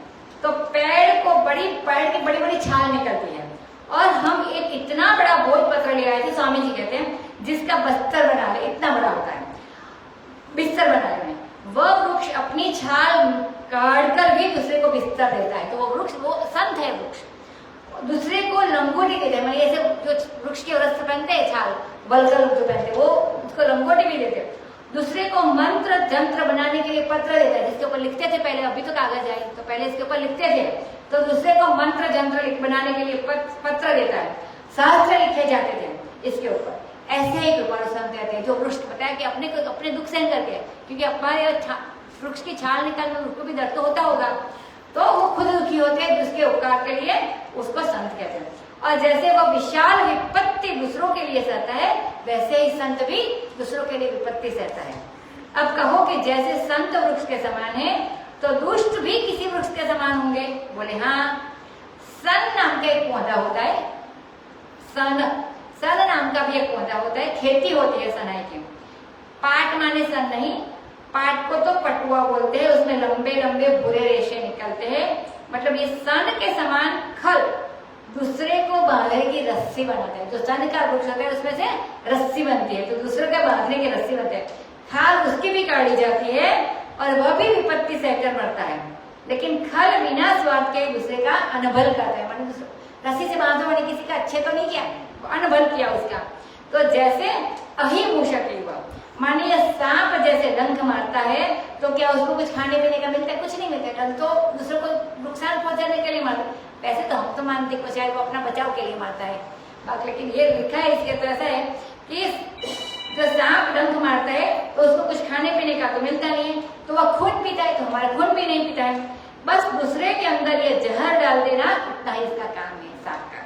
तो पेड़ की बड़ी बड़ी छाल निकलती है, और हम एक इतना बड़ा भोज पत्र ले आए थे, स्वामी जी कहते हैं, जिसका बस्तर बना ले, इतना बड़ा होता है, बिस्तर बनाए हुए। वह वृक्ष अपनी छाल काट कर भी दूसरे को बिस्तर देता है। तो वो वृक्ष, वो संत है वृक्ष, दूसरे को लंगोटी देते हैं, मतलब ऐसे जो वृक्ष के वस्त्र पहनते हैं, छाल बलकर जो पहनते, वो उसको लंगोटी भी देते हैं। दूसरे को मंत्र जंत्र बनाने के लिए पत्र देता है, जिसके ऊपर लिखते थे पहले, अभी तो कागज आए, तो पहले इसके ऊपर लिखते थे। तो दूसरे को मंत्र जंत्र बनाने के लिए पत्र देता है, सहस्त्र लिखे जाते थे इसके ऊपर। ऐसे ही कृपालु संत रहते हैं, जो वृक्ष बताया कि अपने दुख सहन करके, क्योंकि हमारे वृक्ष की छाल निकालने में उसको भी दर्द तो होता होगा, तो वो खुद दुखी होते हैं, जिसके उपकार के लिए उसको संत कहते हैं। और जैसे वो विशाल विपत्ति दूसरों के लिए सहता है, वैसे ही संत भी दूसरों के लिए विपत्ति सहता है। अब कहो कि जैसे संत वृक्ष के समान है, तो दुष्ट भी किसी वृक्ष के समान होंगे? बोले हाँ। सन नाम का एक पौधा होता है, सन नाम का भी एक पौधा होता है, खेती होती है सनाई की। पाट माने सन नहीं, पाट को तो पटुआ बोलते हैं, उसमें लंबे लंबे भूरे रेशे निकलते हैं। मतलब ये सन के समान खल दूसरे को बांधने की रस्सी बनाता है। जो सन का वृक्ष होता है उसमें से रस्सी बनती है, तो दूसरे का बांधने की रस्सी बनती है। खाल उसकी भी काटी जाती है और वह भी विपत्ति सहकर मरता है, लेकिन खल बिना स्वार्थ के दूसरे का अनभल करता है। माने रस्सी से बांधो, मैंने किसी का अच्छे तो नहीं किया, अनभल किया उसका। तो जैसे अहिमूषक युवा, मानिए सांप जैसे डंक मारता है, तो क्या उसको कुछ खाने पीने का मिलता है? कुछ नहीं मिलता। डंक तो दूसरों को नुकसान पहुंचाने के लिए मारता है। वैसे तो हम तो मानते को शायद वो अपना बचाव के लिए मारता है, लेकिन ये लिखा है इसके तरह से है कि जो सांप डंक मारता है तो उसको कुछ खाने पीने का तो मिलता नहीं है, तो वह खून पीता है, तो हमारा खून भी नहीं पीता है। बस दूसरे के अंदर ये जहर डाल देना, उतना ही इसका काम है सांप का।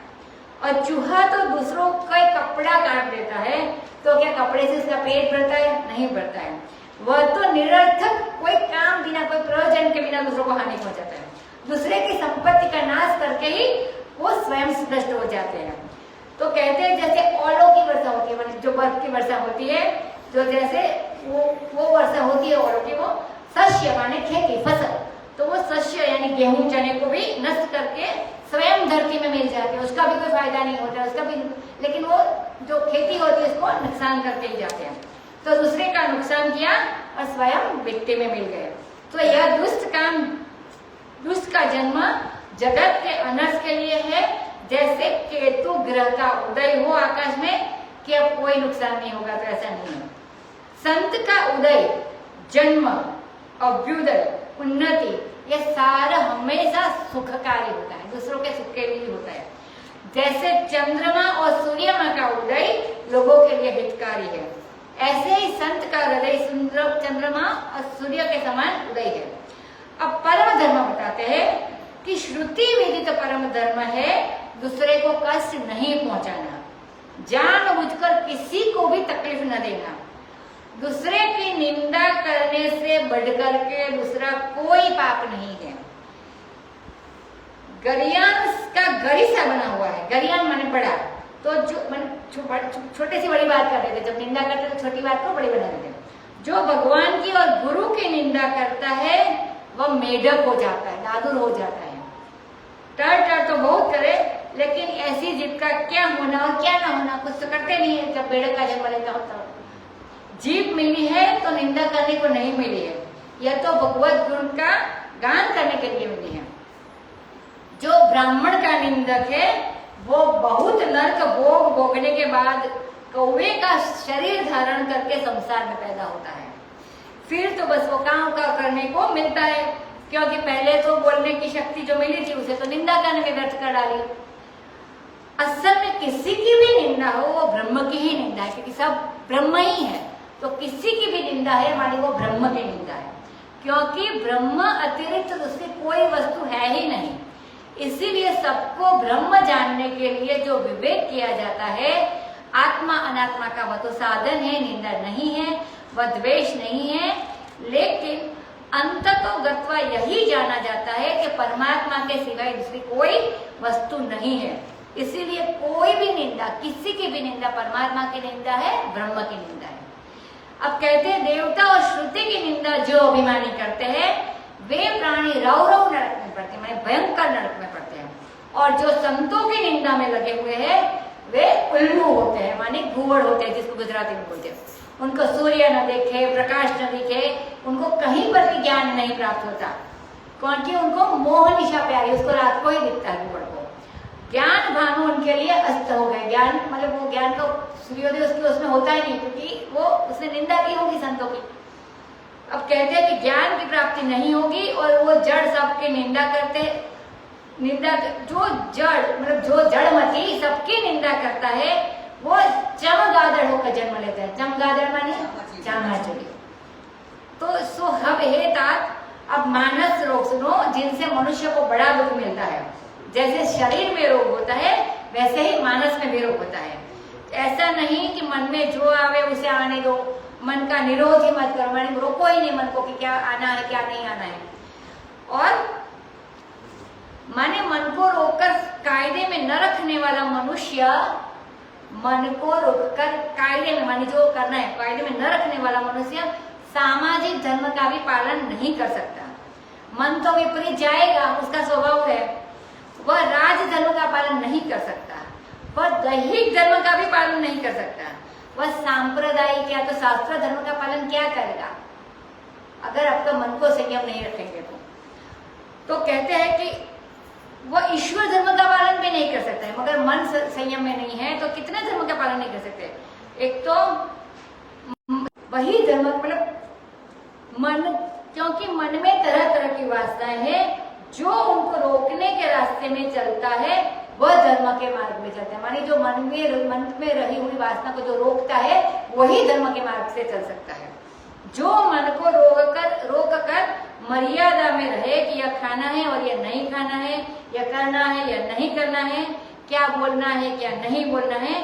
और चूहा तो दूसरों का कपड़ा काट देता है, तो क्या कपड़े से उसका पेट भरता है? नहीं भरता है। वह तो निरर्थक कोई काम बिना, कोई प्रयोजन के बिना दूसरों को हानि पहुंचाता है। दूसरे की संपत्ति का नाश करके ही वो स्वयं नष्ट हो जाते हैं। तो कहते हैं जैसे ओलों की वर्षा होती है, मतलब जो बर्फ की वर्षा होती है, जो जैसे वो वर्षा होती है ओलों की, वो शस्य माने खेती फसल, तो वो शस्य यानी गेहूं चने को भी नष्ट करके स्वयं धरती में मिल जाते हैं, उसका भी कोई फायदा नहीं होता उसका भी, लेकिन वो जो खेती होती है उसको नुकसान करके ही जाते हैं। तो दूसरे का नुकसान किया और स्वयं मिट्टी में मिल गए। तो यह दुष्ट का जन्म जगत के अनर्थ के लिए है। जैसे केतु ग्रह का उदय हो आकाश में कि अब कोई नुकसान नहीं होगा, तो ऐसा नहीं है। संत का उदय, जन्म, अभ्युदय, उन्नति, ये सारा हमेशा सुखकारी होता है, दूसरों के सुख के लिए होता है। जैसे चंद्रमा और सूर्यमा का उदय लोगों के लिए हितकारी है, ऐसे ही संत का हृदय चंद्रमा और सूर्य के समान उदय है। अब परम धर्म बताते हैं कि श्रुति विदित परम धर्म है दूसरे को कष्ट नहीं पहुंचाना, जानबूझकर किसी को भी तकलीफ न देना, दूसरे की निंदा करने से बढ़कर के दूसरा कोई पाप नहीं है। गरियान का गरिसा बना हुआ है, गरियान माने बड़ा, तो जो छोटे से बड़ी बात कर रहे थे, जब निंदा करते तो छोटी बात को बड़ी बना देते। जो भगवान की और गुरु की निंदा करता है वह मेढक हो जाता है, नादुर हो जाता है। टर तो बहुत करे, लेकिन ऐसी जिद का क्या होना और क्या ना होना कुछ तो करते नहीं है। जब मेढक का जन्म लेता होता, जीभ मिली है तो निंदा करने को नहीं मिली है, यह तो भगवत गुण का गान करने के लिए मिली है। जो ब्राह्मण का निंदक है वो बहुत नरक भोग भोगने के बाद कौवे का शरीर धारण करके संसार में पैदा होता है। फिर तो बस वो काम का करने को मिलता है, क्योंकि पहले तो बोलने की शक्ति जो मिली थी उसे तो निंदा करने में व्यर्थ कर डाली। असल में किसी की भी निंदा हो वो ब्रह्म की ही निंदा है, क्योंकि सब ब्रह्म ही है। तो किसी की भी निंदा है हमारी, वो ब्रह्म की निंदा है, क्योंकि ब्रह्म अतिरिक्त दूसरी कोई वस्तु है ही नहीं। इसीलिए सबको ब्रह्म जानने के लिए जो विवेक किया जाता है, आत्मा अनात्मा का वह तो साधन है, निंदा नहीं है, वह द्वेष नहीं है। लेकिन अंत तो गत्वा यही जाना जाता है कि परमात्मा के सिवाय दूसरी कोई वस्तु नहीं है। इसीलिए कोई भी निंदा, किसी की भी निंदा परमात्मा की निंदा है, ब्रह्म की निंदा है। अब कहते हैं देवता और श्रुति की निंदा जो अभिमानी करते हैं वे प्राणी रव रव नरक में पड़ते हैं, माने भयंकर नरक में पड़ते हैं। और जो संतों की निंदा में लगे हुए हैं वे उल्लू होते हैं, माने घुवड़ होते हैं, जिसको गुजराती में बोलते हैं। उनको सूर्य न देखे, प्रकाश न दिखे, उनको कहीं पर भी ज्ञान नहीं प्राप्त होता, क्योंकि उनको मोह निशा प्यारी, उसको रात को ही दिखता है घुवड़ को। ज्ञान भानु उनके लिए अस्त हो गए। ज्ञान मतलब वो ज्ञान का सूर्योदय उसके उसमें होता ही नहीं, क्योंकि वो उसने निंदा की होगी संतों की। अब कहते हैं कि ज्ञान की प्राप्ति नहीं होगी और वो जड़ सबकी निंदा करते, निंदा जो जड़ मतलब जो जड़मती सबकी निंदा करता है वो चमगादड़ होकर जन्म लेता है। चमगादड़ माने चामाचुरी। तो सो हब हे तात, अब मानस रोग सुनो जिनसे मनुष्य को बड़ा दुख मिलता है। जैसे शरीर में रोग होता है वैसे ही मानस में भी रोग होता है। ऐसा नहीं कि मन में जो आवे उसे आने दो, मन का निरोध ही मत करो, मैंने रोको ही नहीं मन को कि क्या आना है क्या नहीं आना है। और माने मन को रोककर कायदे में न रखने वाला मनुष्य, मन को रोककर कायदे में माने जो करना है कायदे में न रखने वाला मनुष्य सामाजिक धर्म का भी पालन नहीं कर सकता। मन तो विपरीत जाएगा, उसका स्वभाव है। वह राज धर्म का पालन नहीं कर सकता, वह दैहिक धर्म का भी पालन नहीं कर सकता, वह सांप्रदायिक या तो शास्त्र धर्म का पालन क्या करेगा अगर आपका मन को संयम नहीं रखेंगे तो कहते हैं कि वह ईश्वर धर्म का पालन भी नहीं कर सकता है। मगर मन संयम में नहीं है तो कितने धर्म का पालन नहीं कर सकते। एक तो वही धर्म मतलब मन, क्योंकि मन में तरह तरह की वासनाएं हैं, जो उनको रोकने के रास्ते में चलता है वह धर्म के मार्ग में चलता है। मानी जो मन में रही हुई वासना को जो रोकता है वही धर्म के मार्ग से चल सकता है। जो मन को रोक कर मर्यादा में रहे कि यह खाना है और यह नहीं खाना है, यह करना है या नहीं करना है, क्या बोलना है क्या नहीं बोलना है,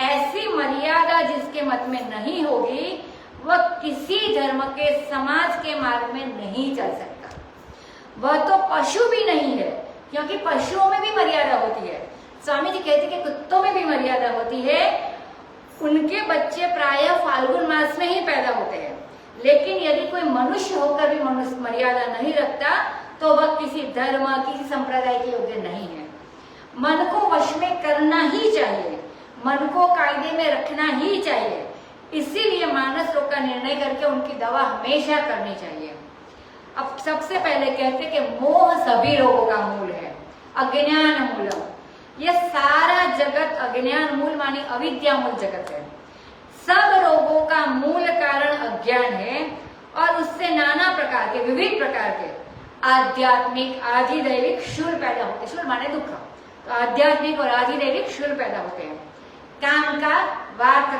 ऐसी मर्यादा जिसके मत में नहीं होगी वह किसी धर्म के समाज के मार्ग में नहीं चल सकता। वह तो पशु भी नहीं है, क्योंकि पशुओं में भी मर्यादा होती है। स्वामी जी कहते कि कुत्तों में भी मर्यादा होती है। उनके बच्चे प्रायः फाल्गुन मास में ही पैदा होते हैं, लेकिन यदि कोई मनुष्य होकर भी मनुष्य मर्यादा नहीं रखता तो वह किसी धर्म किसी संप्रदाय के योग्य नहीं है। मन को वश में करना ही चाहिए, मन को कायदे में रखना ही चाहिए। इसीलिए मानस रोग का निर्णय करके उनकी दवा हमेशा करनी चाहिए। अब सबसे पहले कहते कि मोह सभी रोगों का मूल है, अज्ञान मूलम। यह सारा जगत अज्ञान मूल मानी अविद्या मूल जगत है। सब रोगों का मूल कारण अज्ञान है और उससे नाना प्रकार के विविध प्रकार के आध्यात्मिक आधिदैविक शूल पैदा होते हैं। शूल माने दुख, तो आध्यात्मिक और आधिदैविक शूल पैदा होते हैं। काम का वात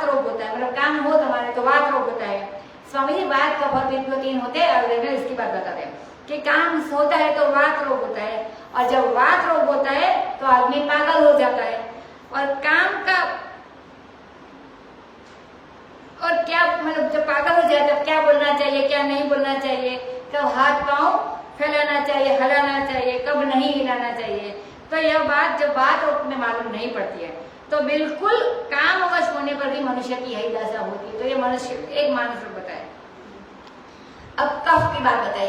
रोग होता है, मतलब काम हो तुम्हारे तो वात रोग होता है। स्वामी जी वात का बहुत तीन होते हैं और में इसकी बात बताते हैं कि काम होता है तो वात रोग होता है, और जब वात रोग होता है तो आदमी पागल हो जाता है। और काम का और क्या मतलब जब पागल हो जाए तब क्या बोलना चाहिए क्या नहीं बोलना चाहिए, कब हाथ पांव फैलाना चाहिए हिलाना चाहिए, कब नहीं हिलाना चाहिए, तो यह बात जब बात रोग में मालूम नहीं पड़ती है तो बिल्कुल कामवश होने पर भी मनुष्य की यही दशा होती है। तो ये मनुष्य एक मानस रोग बताए। अब कफ की बात बताई,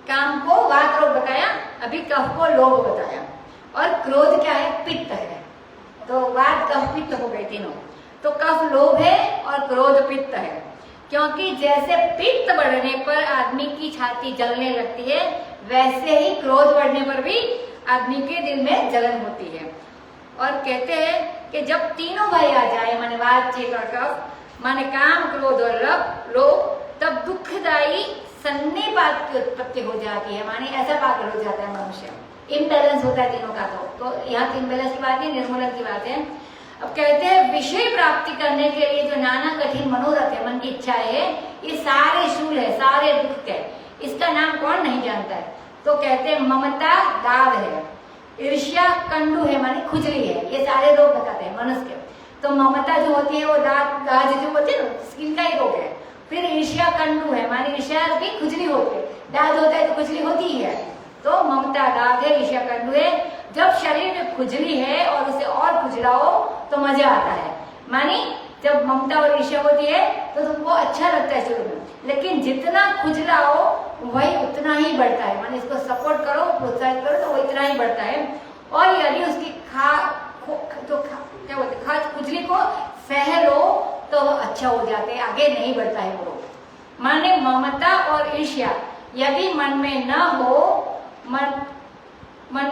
काम को वात रोग बताया, अभी कफ को लोभ बताया, और क्रोध क्या है पित्त है। तो वात कफ पित्त हो गए तीनों। तो कफ लोभ है और क्रोध पित्त है, क्योंकि जैसे पित्त बढ़ने पर आदमी की छाती जलने लगती है वैसे ही क्रोध बढ़ने पर भी आदमी के दिल में जलन होती है। और कहते हैं कि जब तीनों भाई आ जाए माने वात चित्त और कफ माने काम क्रोध और लोभ, तब दुखदायी सन्निपात की उत्पत्ति हो जाती है, माने ऐसा पागल हो जाता है मनुष्य, इम्बैलेंस होता है तीनों का। तो यहाँ इम्बैलेंस की बात है, निर्मूलन की बात है। अब कहते हैं विषय प्राप्ति करने के लिए जो नाना कठिन मनोरथ है, मन की इच्छा है, ये सारे शूल है, सारे दुख है। इसका नाम कौन नहीं जानता है। तो कहते हैं ममता दाद है, ईर्ष्या कंडू है माने खुजली है, ये सारे रोग बताते हैं मनुष्य के। तो ममता जो होती है वो दाद जो होती है ना स्किन का ही रोग है। फिर ईर्ष्या कंडू है, माने ईर्ष्या की खुजली होती है, दाद होता है तो खुजली होती ही है, तो ममता दाद है, ईर्ष्या कंडू है। जब शरीर में खुजली है और उसे और खुजलाओ तो मजा आता है, मानी जब ममता और ईर्ष्या होती है तो तुमको अच्छा लगता है शुरू में, लेकिन जितना खुजलाओ वही उतना ही बढ़ता है, माने इसको सपोर्ट करो, प्रोत्साहित करो तो वो इतना ही बढ़ता है। और यदि उसकी क्या बोलते खुजली को सह लो तो वो अच्छा हो जाते हैं, आगे नहीं बढ़ता है वो। माने ममता और ईर्ष्या यदि मन में न हो, मन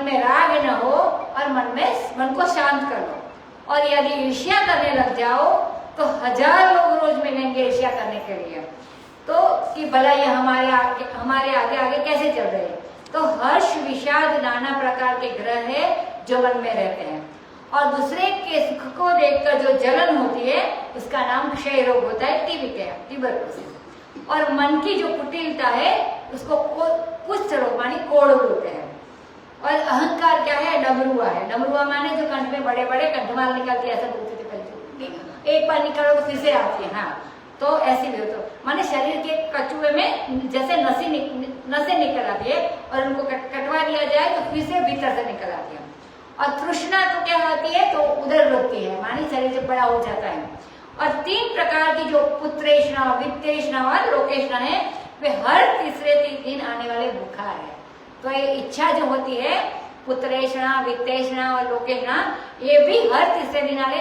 में राग न हो और मन को शांत कर लो। और यदि ईर्ष्या करने लग जाओ तो 1000 लोग रोज मिलेंगे ईर्ष्या करने के लिए, तो कि भला ये हमारे आगे आगे कैसे चल रहे हैं। तो हर्ष विषाद नाना प्रकार के ग्रह है जो मन में रहते हैं, और दूसरे के सुख को देखकर जो जलन होती है उसका नाम क्षय रोग होता है, ट्यूबरकुलोसिस। और मन की जो कुटिलता है उसको कुष्ठ रोग मानी कोढ़ बोलते हैं। और अहंकार क्या है, डमरुआ है। डमरुआ माने जो कंठ में बड़े बड़े कंठमाल निकलती है, ऐसा बोलते थे पहले, एक बार निकालो तो फिर से आती है। हाँ, तो ऐसी भी हो, तो माने शरीर के कचुए में जैसे नसें निकल आती है और उनको कटवा दिया जाए तो फिर से भीतर से निकल आती है। और तृष्णा तो क्या होती है, तो उधर रोकती है, मानी शरीर जब बड़ा हो जाता है। और 3 प्रकार की जो पुत्रेष्णा, वित्तेष्णा और लोकेष्णा है, वे हर तीसरे दिन आने वाले बुखार है। तो ये इच्छा जो होती है, पुत्रेष्णा, वित्तेष्णा और लोकेष्णा, ये भी हर तीसरे दिन आने,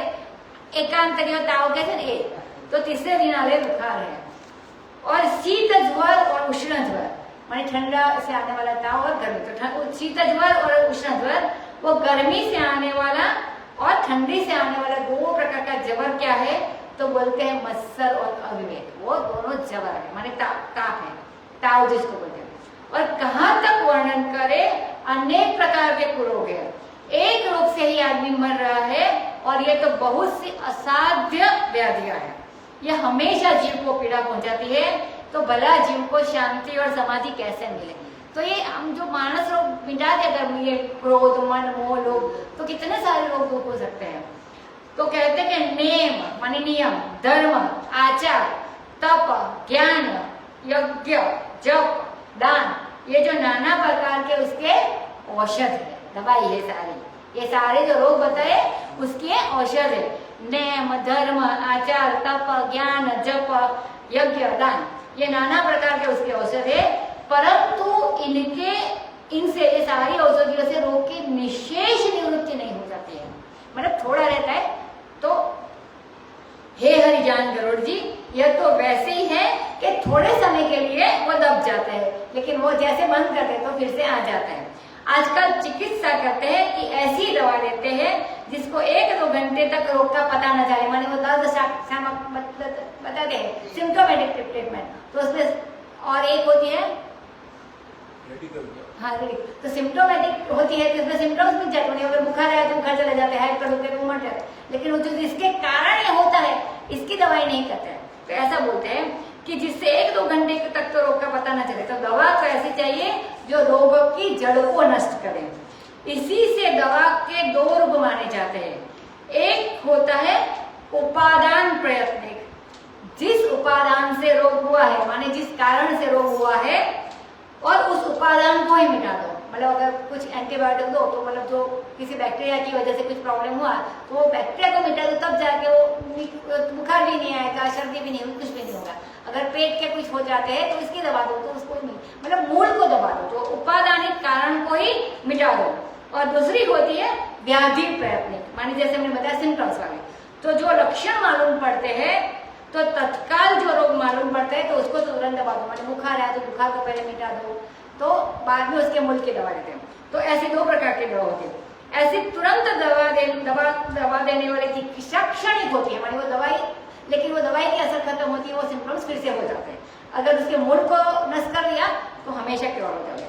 एकांत ताव कहते हैं, तो तीसरे दिन आने बुखार है। और शीत ज्वर और उष्ण ज्वर माने ठंडा से आने वाला ताव और गर्मी, तो शीत ज्वर और उष्ण ज्वर वो गर्मी से आने वाला और ठंडी से आने वाला 2 प्रकार का ज्वर क्या है, तो बोलते हैं मत्सर और अविवेक, वो दोनों ज्वर है, माने ताप है, ताव जिसको बोलते हैं। और कहाँ तक वर्णन करे, अनेक प्रकार के कुरोग है, एक रोग से ही आदमी मर रहा है, और ये तो बहुत सी असाध्य व्याधियां है, ये हमेशा जीव को पीड़ा पहुंचाती है। तो भला जीव को शांति और समाधि कैसे मिले। तो ये हम जो मानस रोग मिटा दे, अगर ये क्रोध, मन, मोह, लोभ, तो कितने सारे रोग दूर हो सकते हैं। तो कहते हैं कि नेम माने नियम, धर्म, आचार, तप, ज्ञान, यज्ञ, जप, दान, ये जो नाना प्रकार के उसके औषध है, दवाई है सारी, ये सारे जो रोग बताए उसके औषध है। नेम, धर्म, आचार, तप, ज्ञान, जप, यज्ञ, दान, ये नाना प्रकार के उसके औषध है। परंतु इनसे ये सारी औषधियों से रोग की निशेष निवृत्ति नहीं हो जाती है, मतलब थोड़ा रहता है। तो हे हरिजान गरुड़ जी, यह तो वैसे ही है कि थोड़े समय के लिए वो दब जाते हैं, लेकिन वो जैसे बंद करते हैं तो फिर से आ जाते हैं। आजकल चिकित्सा करते हैं कि ऐसी दवा लेते हैं जिसको 1-2 घंटे तक रोग का पता न चले, माने वो दर्द बताते हैं, सिम्टोमेटिक ट्रीटमेंट। तो उसमें और एक होती है हाँ, तो सिम्टोमेटिक होती है, तो इसमें सिम्टम्स मिल जाते हैं, अगर बुखार आया तो बुखार चले जाते हैं, तो मर जाते हैं, लेकिन वो जो जिसके कारण ये होता है इसकी दवाई नहीं करते हैं। तो ऐसा बोलते हैं कि जिससे 1-2 घंटे तक तो रोग का पता न चले, तो दवा तो ऐसी चाहिए जो रोग की जड़ को नष्ट करे। इसी से दवा के 2 रूप माने जाते हैं। एक होता है उपादान प्रयत्न, जिस उपादान से रोग हुआ है, माने जिस कारण से रोग हुआ है, और उस उपादान को ही मिटा दो। मतलब अगर कुछ एंटीबायोटिक दो तो मतलब जो किसी बैक्टीरिया की वजह से कुछ प्रॉब्लम हुआ तो वो बैक्टीरिया को मिटा दो, तब जाके वो बुखार भी नहीं आएगा, सर्दी भी नहीं होगी, कुछ भी नहीं होगा। अगर पेट के कुछ हो जाते हैं तो इसकी दबा दो, तो उसको नहीं, मतलब मूल को दबा दो, जो उपादानिक कारण को ही मिटा दो। और दूसरी होती है व्याधि प्रयत्न, माने जैसे हमने बताया सिम्टम्स वाले, तो जो लक्षण मालूम पड़ते हैं तो तत्काल जो रोग मालूम पड़ता है तो उसको तुरंत दबा दो, मतलब बुखार आया तो बुखार को पहले मिटा दो, तो बाद में उसके मूल की दवा देते हैं। तो ऐसी 2 प्रकार की दवा होती है। ऐसी तुरंत दवा देने वाली चिकित्सा क्षणिक होती है, मानी वो दवाई, लेकिन वो दवाई की असर खत्म होती है, वो सिम्टम्स फिर से हो जाते हैं। अगर उसके मूल को नष्ट कर दिया तो हमेशा क्योर हो जाएगा।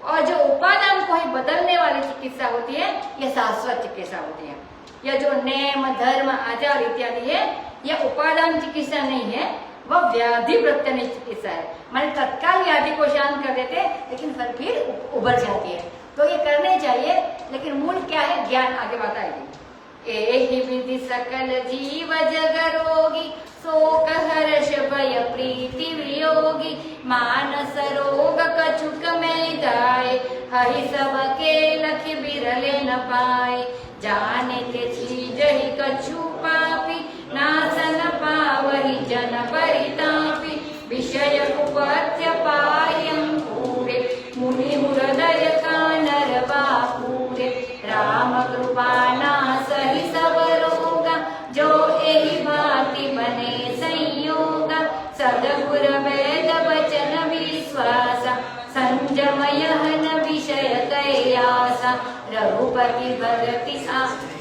और जो उपादान को ही बदलने वाली चिकित्सा होती है, यह शाश्वत चिकित्सा होती है। यह जो नेम, धर्म, आचार इत्यादि है, यह उपादान चिकित्सा नहीं है, वह व्याधि प्रत्यनिष्ठ चिकित्सा है। माने तत्काल व्याधि को शांत कर देते, लेकिन फिर उभर जाती है। तो ये करने चाहिए, लेकिन मूल क्या है, ज्ञान आगे बताएगी। एहि विधि सकल जीव जग रोगी, शोक हर्ष भय प्रीति वियोगी, मानस रोग कछुक में जाए, हरि सब के लख बिरले न पाए। जाने ते चीज ही कछु पापी, नासन पावहि जन परितापी। विषय कुपथ्य पायं पूरे, मुनि हृदय कानर बापूरे। राम कृपा नासहि सब रोगा, जो एहि भांति बने संयोगा। सद्गुर वेद वचन विश्वासा, संयम यहन विषय कयासा। रघुपति भगति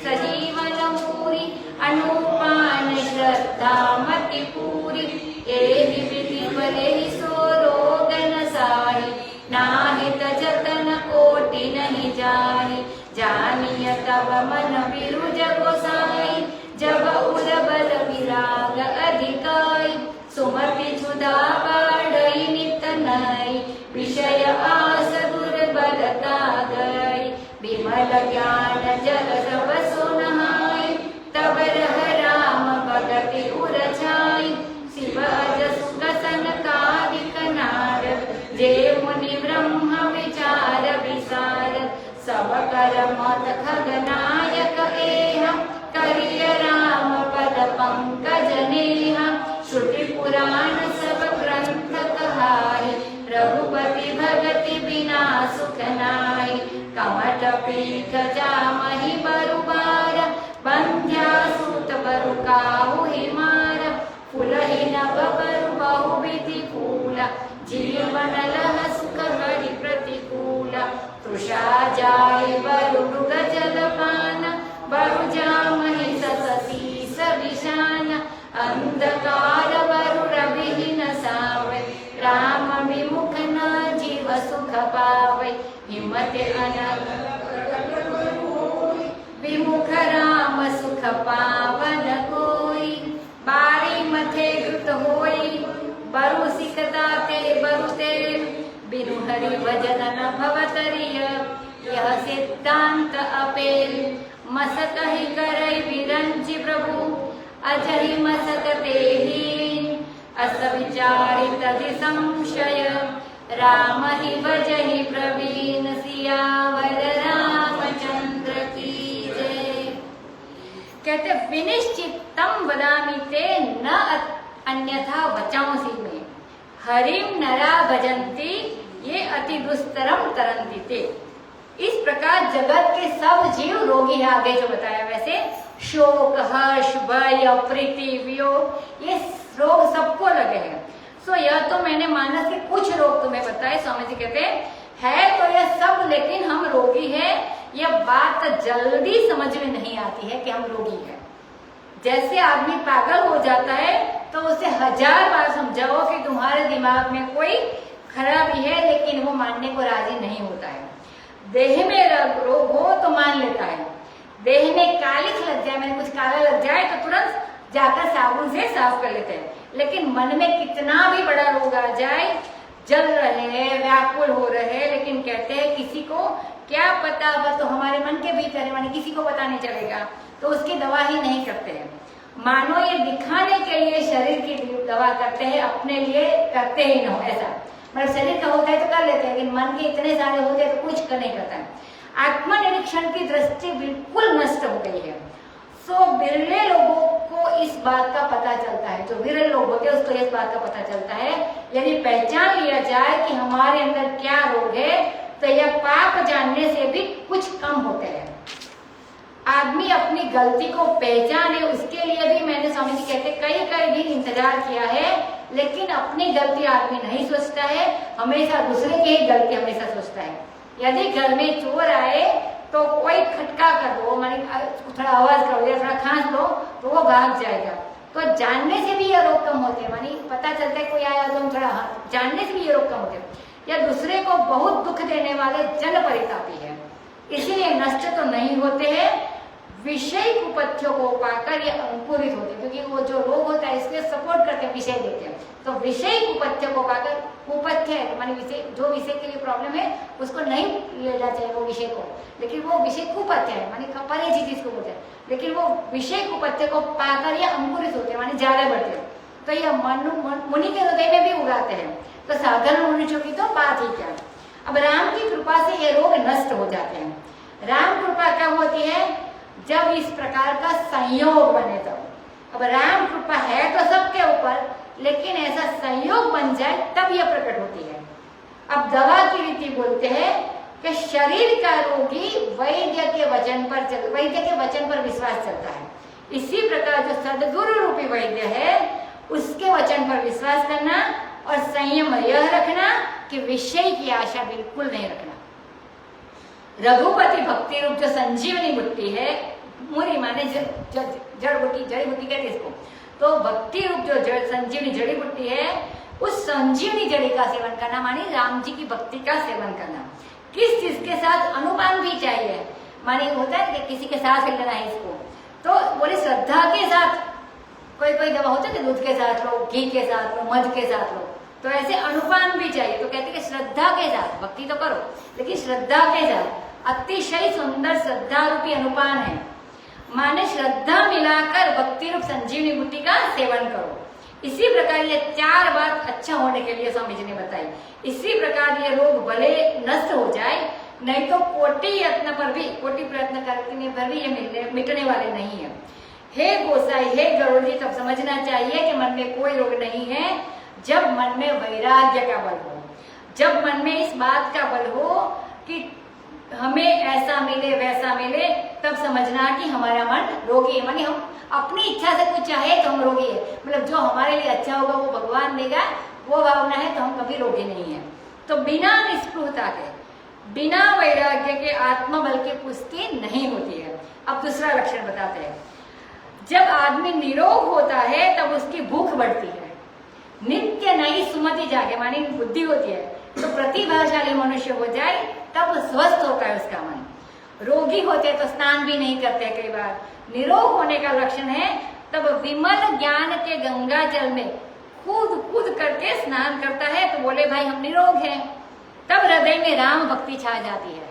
सजीवन मूरी, अनुपान श्रद्धा मति पूरी। एहि विधि बलहि सो रोग न साहि, नाहित जतन कोटि नहीं जाहि। जानिय तब मन बिरुज गोसाई, जब उर बल विराग अधिकाई। सुमति सुधा बाढ़ई नित नई, विषय आस दुर्बलता गई। विमल ज्ञान जल सब सुनहाई, तब रह राम भगति उर छाई। शिव अज सुख सनकादिक नारद, जे मुनि ब्रह्म विचार विसारद। सब कर मत खगनायक एहा, करिय राम पद पंकज नेहा। श्रुति पुराण सब ग्रंथ कहाई, रघुपति भगति बिना सुख नाहि। कमठ पीठ जामहि बरुबार, बंध्या सूत बरु काहु हिमार। फुलहि नभ बरु बहुविधि फूला, जीवन लह सुख हरि प्रतिकूला। तृषा जाय बरु मृग जलपान, बरु जामहि ससती सविशान। अंधकार बरु रविहीन सावै, राम विमुख न जीव सुख पावै। हिम्मत अनंत विमुख राम सुख पावन कोई। बारी मथे घृत होई, बरु सिकता ते बरु ते। बिनु हरि भजन न भवतरिय, यह सिद्धांत अपेल। मसक ही करई विरंचि प्रभु, अजहि मसक तेहि। अस विचारित धि संशय, राम ही भजहि प्रवीण। सियावर रामचंद्र की जय। कहते विनिश्चितम वदामि ते, न अन्यथा वचांसि में। हरिम नरा भजन्ति, ये अति दुस्तरम तरन्ति ते। इस प्रकार जगत के सब जीव रोगी है। आगे जो बताया वैसे शोक हर्ष भय प्रीति वियोग, ये रोग सबको लगे हैं। सो यह तो मैंने मानस के कुछ रोग तुम्हें बताए। स्वामी जी कहते है तो यह सब, लेकिन हम रोगी हैं। यह बात जल्दी समझ में नहीं आती है कि हम रोगी हैं। जैसे आदमी पागल हो जाता है तो उसे 1000 बार समझाओ कि तुम्हारे दिमाग में कोई खराबी है, लेकिन वो मानने को राजी नहीं होता है। देह में रोग हो तो मान लेता है। देह में कालिख लग जाए, मैंने कुछ काला लग जाए तो तुरंत जाकर साबुन से साफ कर लेते हैं। लेकिन मन में कितना भी बड़ा रोग आ जाए, जल रहे हैं, व्याकुल हो रहे हैं, लेकिन कहते हैं किसी को क्या पता, वह तो हमारे मन के भीतर है, माने किसी को पता नहीं चलेगा, तो उसकी दवा ही नहीं करते हैं। मानो ये दिखाने के लिए शरीर की दवा करते हैं, अपने लिए करते ही न हो ऐसा। मतलब शरीर का होता है तो कर लेते हैं, लेकिन मन के इतने सारे होते हैं तो कुछ कर नहीं करता है। आत्मनिरीक्षण की दृष्टि बिल्कुल नष्ट हो गई है। सो विरले लोगों को इस बात का पता चलता है, जो विरल लोग होते हैं उसको इस बात का पता चलता है। यदि पहचान लिया जाए कि हमारे अंदर क्या रोग है, तो यह पाप जानने से भी कुछ कम होते हैं। आदमी अपनी गलती को पहचाने, उसके लिए भी मैंने स्वामी जी कहते कई दिन इंतजार किया है, लेकिन अपनी गलती आदमी नहीं सोचता है, हमेशा दूसरे की ही गलती हमेशा सोचता है। यदि घर में चोर आए तो कोई खटका कर दो, माने थोड़ा आवाज कर दो, थोड़ा खांस दो तो वो भाग जाएगा। तो जानने से भी ये रोग कम होते हैं, मानी पता चलता है कोई आया तो हम थोड़ा जानने से भी ये रोग कम होते हैं। या दूसरे को बहुत दुख देने वाले जन परितापी है, इसीलिए नष्ट तो नहीं होते हैं। विषय कुपथ्यों को पाकर ये अंकुरित होते हैं, क्योंकि वो जो रोग होता है इसलिए सपोर्ट करते हैं, विषय देते हैं। तो विषय कुपथ्यों को पाकर, कुपथ्य है मानी विषय, जो विषय के लिए प्रॉब्लम है उसको नहीं लेना चाहिए वो विषय को, लेकिन वो विषय कुपथ्य है मानी परहेजी चीज को बोलते हैं, लेकिन वो विषय कुपथ्य को पाकर ये अंकुरित होते हैं, मानी ज्यादा बढ़ते हैं। तो यह मुनि के हृदय में भी उगाते हैं, तो साधारण मनुष्यों की तो बात ही क्या। अब राम की कृपा से ये रोग नष्ट हो जाते हैं। राम कृपा कब होती है? जब इस प्रकार का संयोग बने तब। अब राम कृपा है तो सबके ऊपर, लेकिन ऐसा संयोग बन जाए तब यह प्रकट होती है। अब दवा की रीति बोलते हैं कि शरीर का रोगी वैद्य के वचन पर विश्वास चलता है। इसी प्रकार जो सद्गुरु रूपी वैद्य है उसके वचन पर विश्वास करना और संयम यह रखना कि विषय की आशा बिल्कुल नहीं रखना। रघुपति भक्ति रूप जो संजीवनी बुट्टी है, मुरी माने जड़ बूटी कहते हैं इसको, तो भक्ति रूप जो संजीवनी जड़ी बुट्टी है, उस संजीवनी जड़ी का सेवन करना मानी राम जी की भक्ति का सेवन करना। किस चीज के साथ? अनुपान भी चाहिए। मानी होता है कि किसी के साथ लेना है इसको, तो बोले श्रद्धा के साथ। कोई दवा होता है कि दूध के साथ लो, घी के साथ लो, मध के साथ लो, तो ऐसे अनुपान भी चाहिए। तो कहते हैं कि श्रद्धा के साथ भक्ति तो करो, लेकिन श्रद्धा के साथ अतिशय सुंदर श्रद्धा रूपी अनुपान है। माने श्रद्धा मिलाकर भक्ति रूप संजीवनी बुट्टी का सेवन करो। इसी प्रकार ये 4 बात अच्छा होने के लिए स्वामी जी ने बताई। इसी प्रकार ये रोग भले नष्ट हो जाए, नहीं तो कोटि प्रयत्न करने पर भी ये मिटने वाले नहीं है। हे गोसाई, हे गरुड़ जी, तब समझना चाहिए कि मन में कोई रोग नहीं है जब मन में वैराग्य का बल हो, जब मन में इस बात का बल हो कि हमें ऐसा मिले वैसा मिले, तब समझना कि हमारा मन रोगी है। मानी हम अपनी इच्छा से कुछ चाहे तो हम रोगी है, मतलब जो हमारे लिए अच्छा होगा वो भगवान देगा, वो भावना है तो हम कभी रोगी नहीं है। तो बिना निस्पृहता के, बिना वैराग्य के आत्मबल की पुष्टि नहीं होती है। अब दूसरा लक्षण बताते हैं। जब आदमी निरोग होता है तब उसकी भूख बढ़ती है, नित्य नई सुमति जागे, मानी बुद्धि होती है, तो प्रतिभाशाली मनुष्य हो जाए तब स्वस्थ होता है उसका मन। रोगी होते तो स्नान भी नहीं करते कई बार। निरोग होने का लक्षण है तब विमल ज्ञान के गंगा जल में कूद करके स्नान करता है, तो बोले भाई हम निरोग हैं। तब हृदय में राम भक्ति छा जाती है।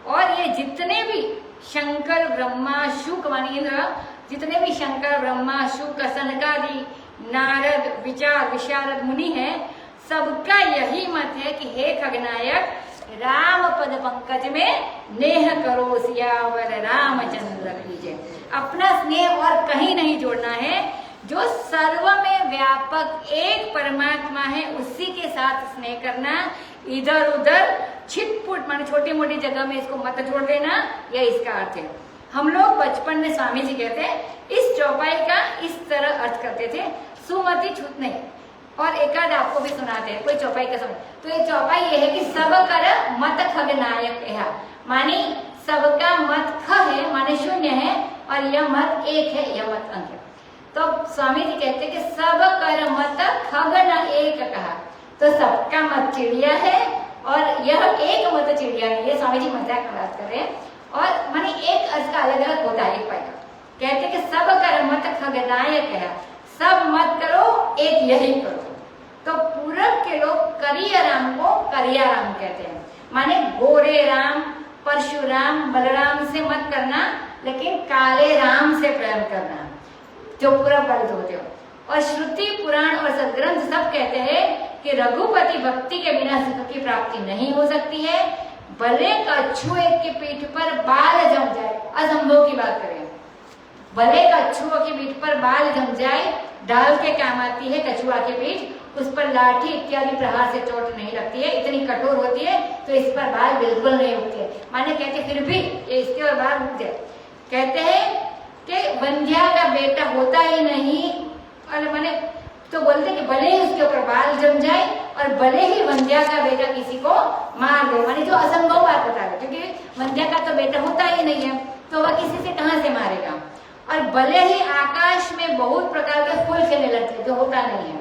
और ये जितने भी शंकर ब्रह्मा शुक मानी इंद्र, जितने भी शंकर ब्रह्मा शुक सनकादि नारद विशारद मुनि हैं, सबका यही मत है कि हे खगनायक, राम पद पंकज में नेह करो सियावर रामचंद्र की जय। अपना स्नेह और कहीं नहीं जोड़ना है। जो सर्व में व्यापक एक परमात्मा है उसी के साथ स्नेह करना। इधर उधर छिटपुट माने छोटी मोटी जगह में इसको मत जोड़ देना, यह इसका अर्थ है। हम लोग बचपन में स्वामी जी कहते हैं इस चौपाई का इस तरह अर्थ करते थे, सुमति छूत नहीं। और एकाद आपको भी सुनाते हैं कोई चौपाई का समय, तो ये चौपाई ये है कि सब कर मत खगनायक है, मानी सबका मत ख है माने शून्य है और यह मत एक है, यह मत अंक है। तो स्वामी जी कहते हैं कि सब कर मत खगन एक कहा, तो सबका मत चिड़िया है और यह एक मत चिड़िया नहीं है। स्वामी जी मजाक की बात कर रहे हैं, और मानी एक अर्थ का अलग अलग होता है एक पाई का। कहते हैं कि सब कर मत खगनायक है, सब मत करो एक यही करो। तो पूरब के लोग करिया राम को करिया राम कहते हैं, माने गोरे राम परशुराम बलराम से मत करना, लेकिन काले राम से प्रेम करना जो पूरा बलित होते हो। और श्रुति पुराण और सदग्रंथ सब कहते हैं कि रघुपति भक्ति के बिना सुख की प्राप्ति नहीं हो सकती है। भले कछुए की पीठ पर बाल जम जाए, असंभव की बात करें, भले कछुआ की पीठ पर बाल जम जाए, ढाल के काम आती है कछुआ की पीठ, उस पर लाठी इत्यादि प्रहार से चोट नहीं लगती है, इतनी कठोर होती है, तो इस पर बाल बिल्कुल नहीं उगते। माने कहते फिर भी ये इसके और बाल उग जाए। कहते हैं कि वंध्या का बेटा होता ही नहीं, और माने तो बोलते कि भले ही उसके ऊपर बाल जम जाए और भले ही वंध्या का बेटा किसी को मार दे, माने जो असंभव बात बता रहे, क्योंकि वंध्या का तो बेटा होता ही नहीं है, तो वह किसी से कहां से मारेगा। और भले ही आकाश में बहुत प्रकार के फूल खिलने लगते, जो होता नहीं है।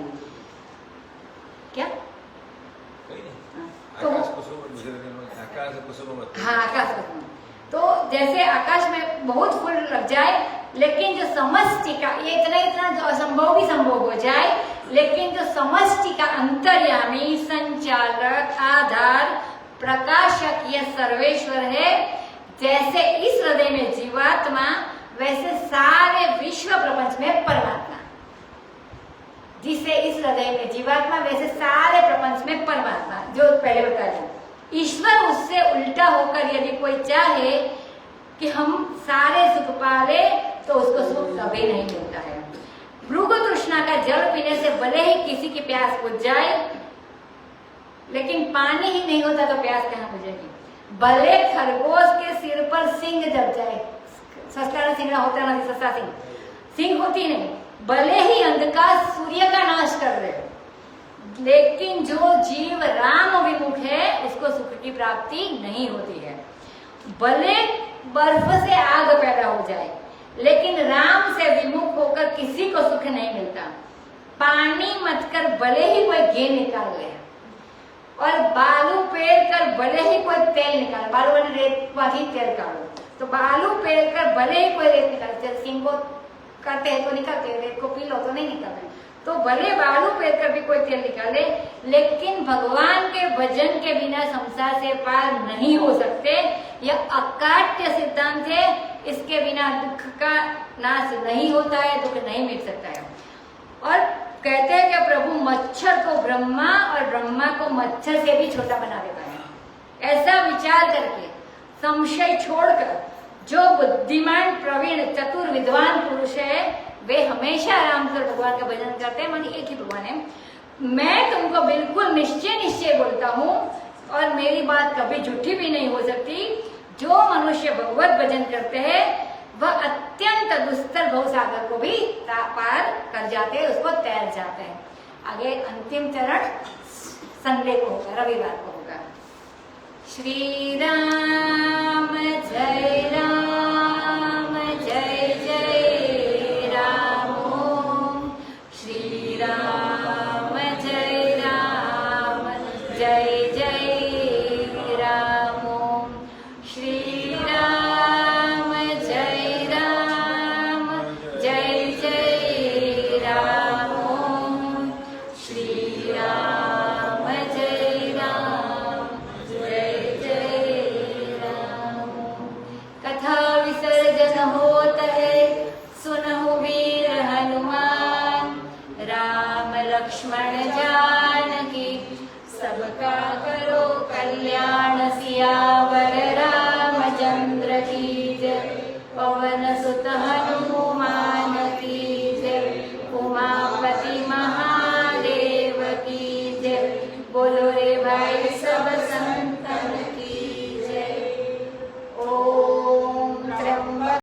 क्या तो आकाश कुसुम, तो जैसे आकाश में बहुत फूल लग जाए, लेकिन जो समष्टि का ये इतना जो असंभव भी संभव हो जाए, लेकिन जो समष्टि का अंतर्यामी संचालक आधार प्रकाशक यह सर्वेश्वर है। जैसे इस हृदय में जीवात्मा, वैसे सारे विश्व प्रपंच में परमात्मा। जिसे इस हृदय में जीवात्मा, वैसे सारे प्रपंच में परमात्मा, जो पहले बता दी। ईश्वर उससे उल्टा होकर यदि कोई चाहे कि हम सारे सुख पाले तो उसको सुख कभी नहीं मिलता है। भृगु तृष्णा का जल पीने से भले ही किसी की प्यास बुझ जाए, लेकिन पानी ही नहीं होता तो प्यास कहाँ बुझेगी। भले खरगोश के सिर पर सिंह जब जाए, सस्ता सिंह होता नहीं, सस्ता सिंह होती नहीं, भले ही अंधकार सूर्य का नाश कर दे, लेकिन जो जीव राम विमुख है उसको सुख की प्राप्ति नहीं होती है। भले बर्फ से आग पैदा हो जाए, लेकिन राम से विमुख होकर किसी को सुख नहीं मिलता। पानी मत कर भले ही कोई घी निकाल ले, और बालू पेर कर भले ही कोई तेल निकाले, बालू वाली रेत वाली तेल काढो, तो बालू पेर कर भले ही कोई रेत निकाले, सिंह को करते हैं तो निकालते हैं, रेत को पी लो तो नहीं निकालते, तो भले बालू पेर कर भी कोई तेल निकाले, लेकिन भगवान के भजन के बिना संसार से पार नहीं हो सकते। यह अकाट्य सिद्धांत है, इसके बिना दुख का नाश नहीं होता है, दुख नहीं मिट सकता है। और कहते हैं कि प्रभु मच्छर को ब्रह्मा और ब्रह्मा को मच्छर से भी छोटा बना देता है। ऐसा विचार करके, संशय छोड़कर, जो बुद्धिमान, प्रवीण, चतुर, विद्वान पुरुष है वे हमेशा रामचंद्र भगवान का भजन करते हैं। मानी एक ही भगवान है। मैं तुमको बिल्कुल निश्चय बोलता हूँ, और मेरी बात कभी झूठी भी नहीं हो सकती। जो मनुष्य भगवत भजन करते हैं वह अत्यंत दुस्तर भवसागर को भी पार कर जाते हैं, उसको तैर जाते हैं। आगे अंतिम चरण संडे को होगा, रविवार को होगा। श्री राम जय राम, जय जय राम, श्री राम जय राम, जय जय राम, श्री राम जय राम, जय जय राम, श्री राम जय राम, जय जय राम। कथा विसर्जन होत है, सुनहु वीर हनुमान, राम लक्ष्मण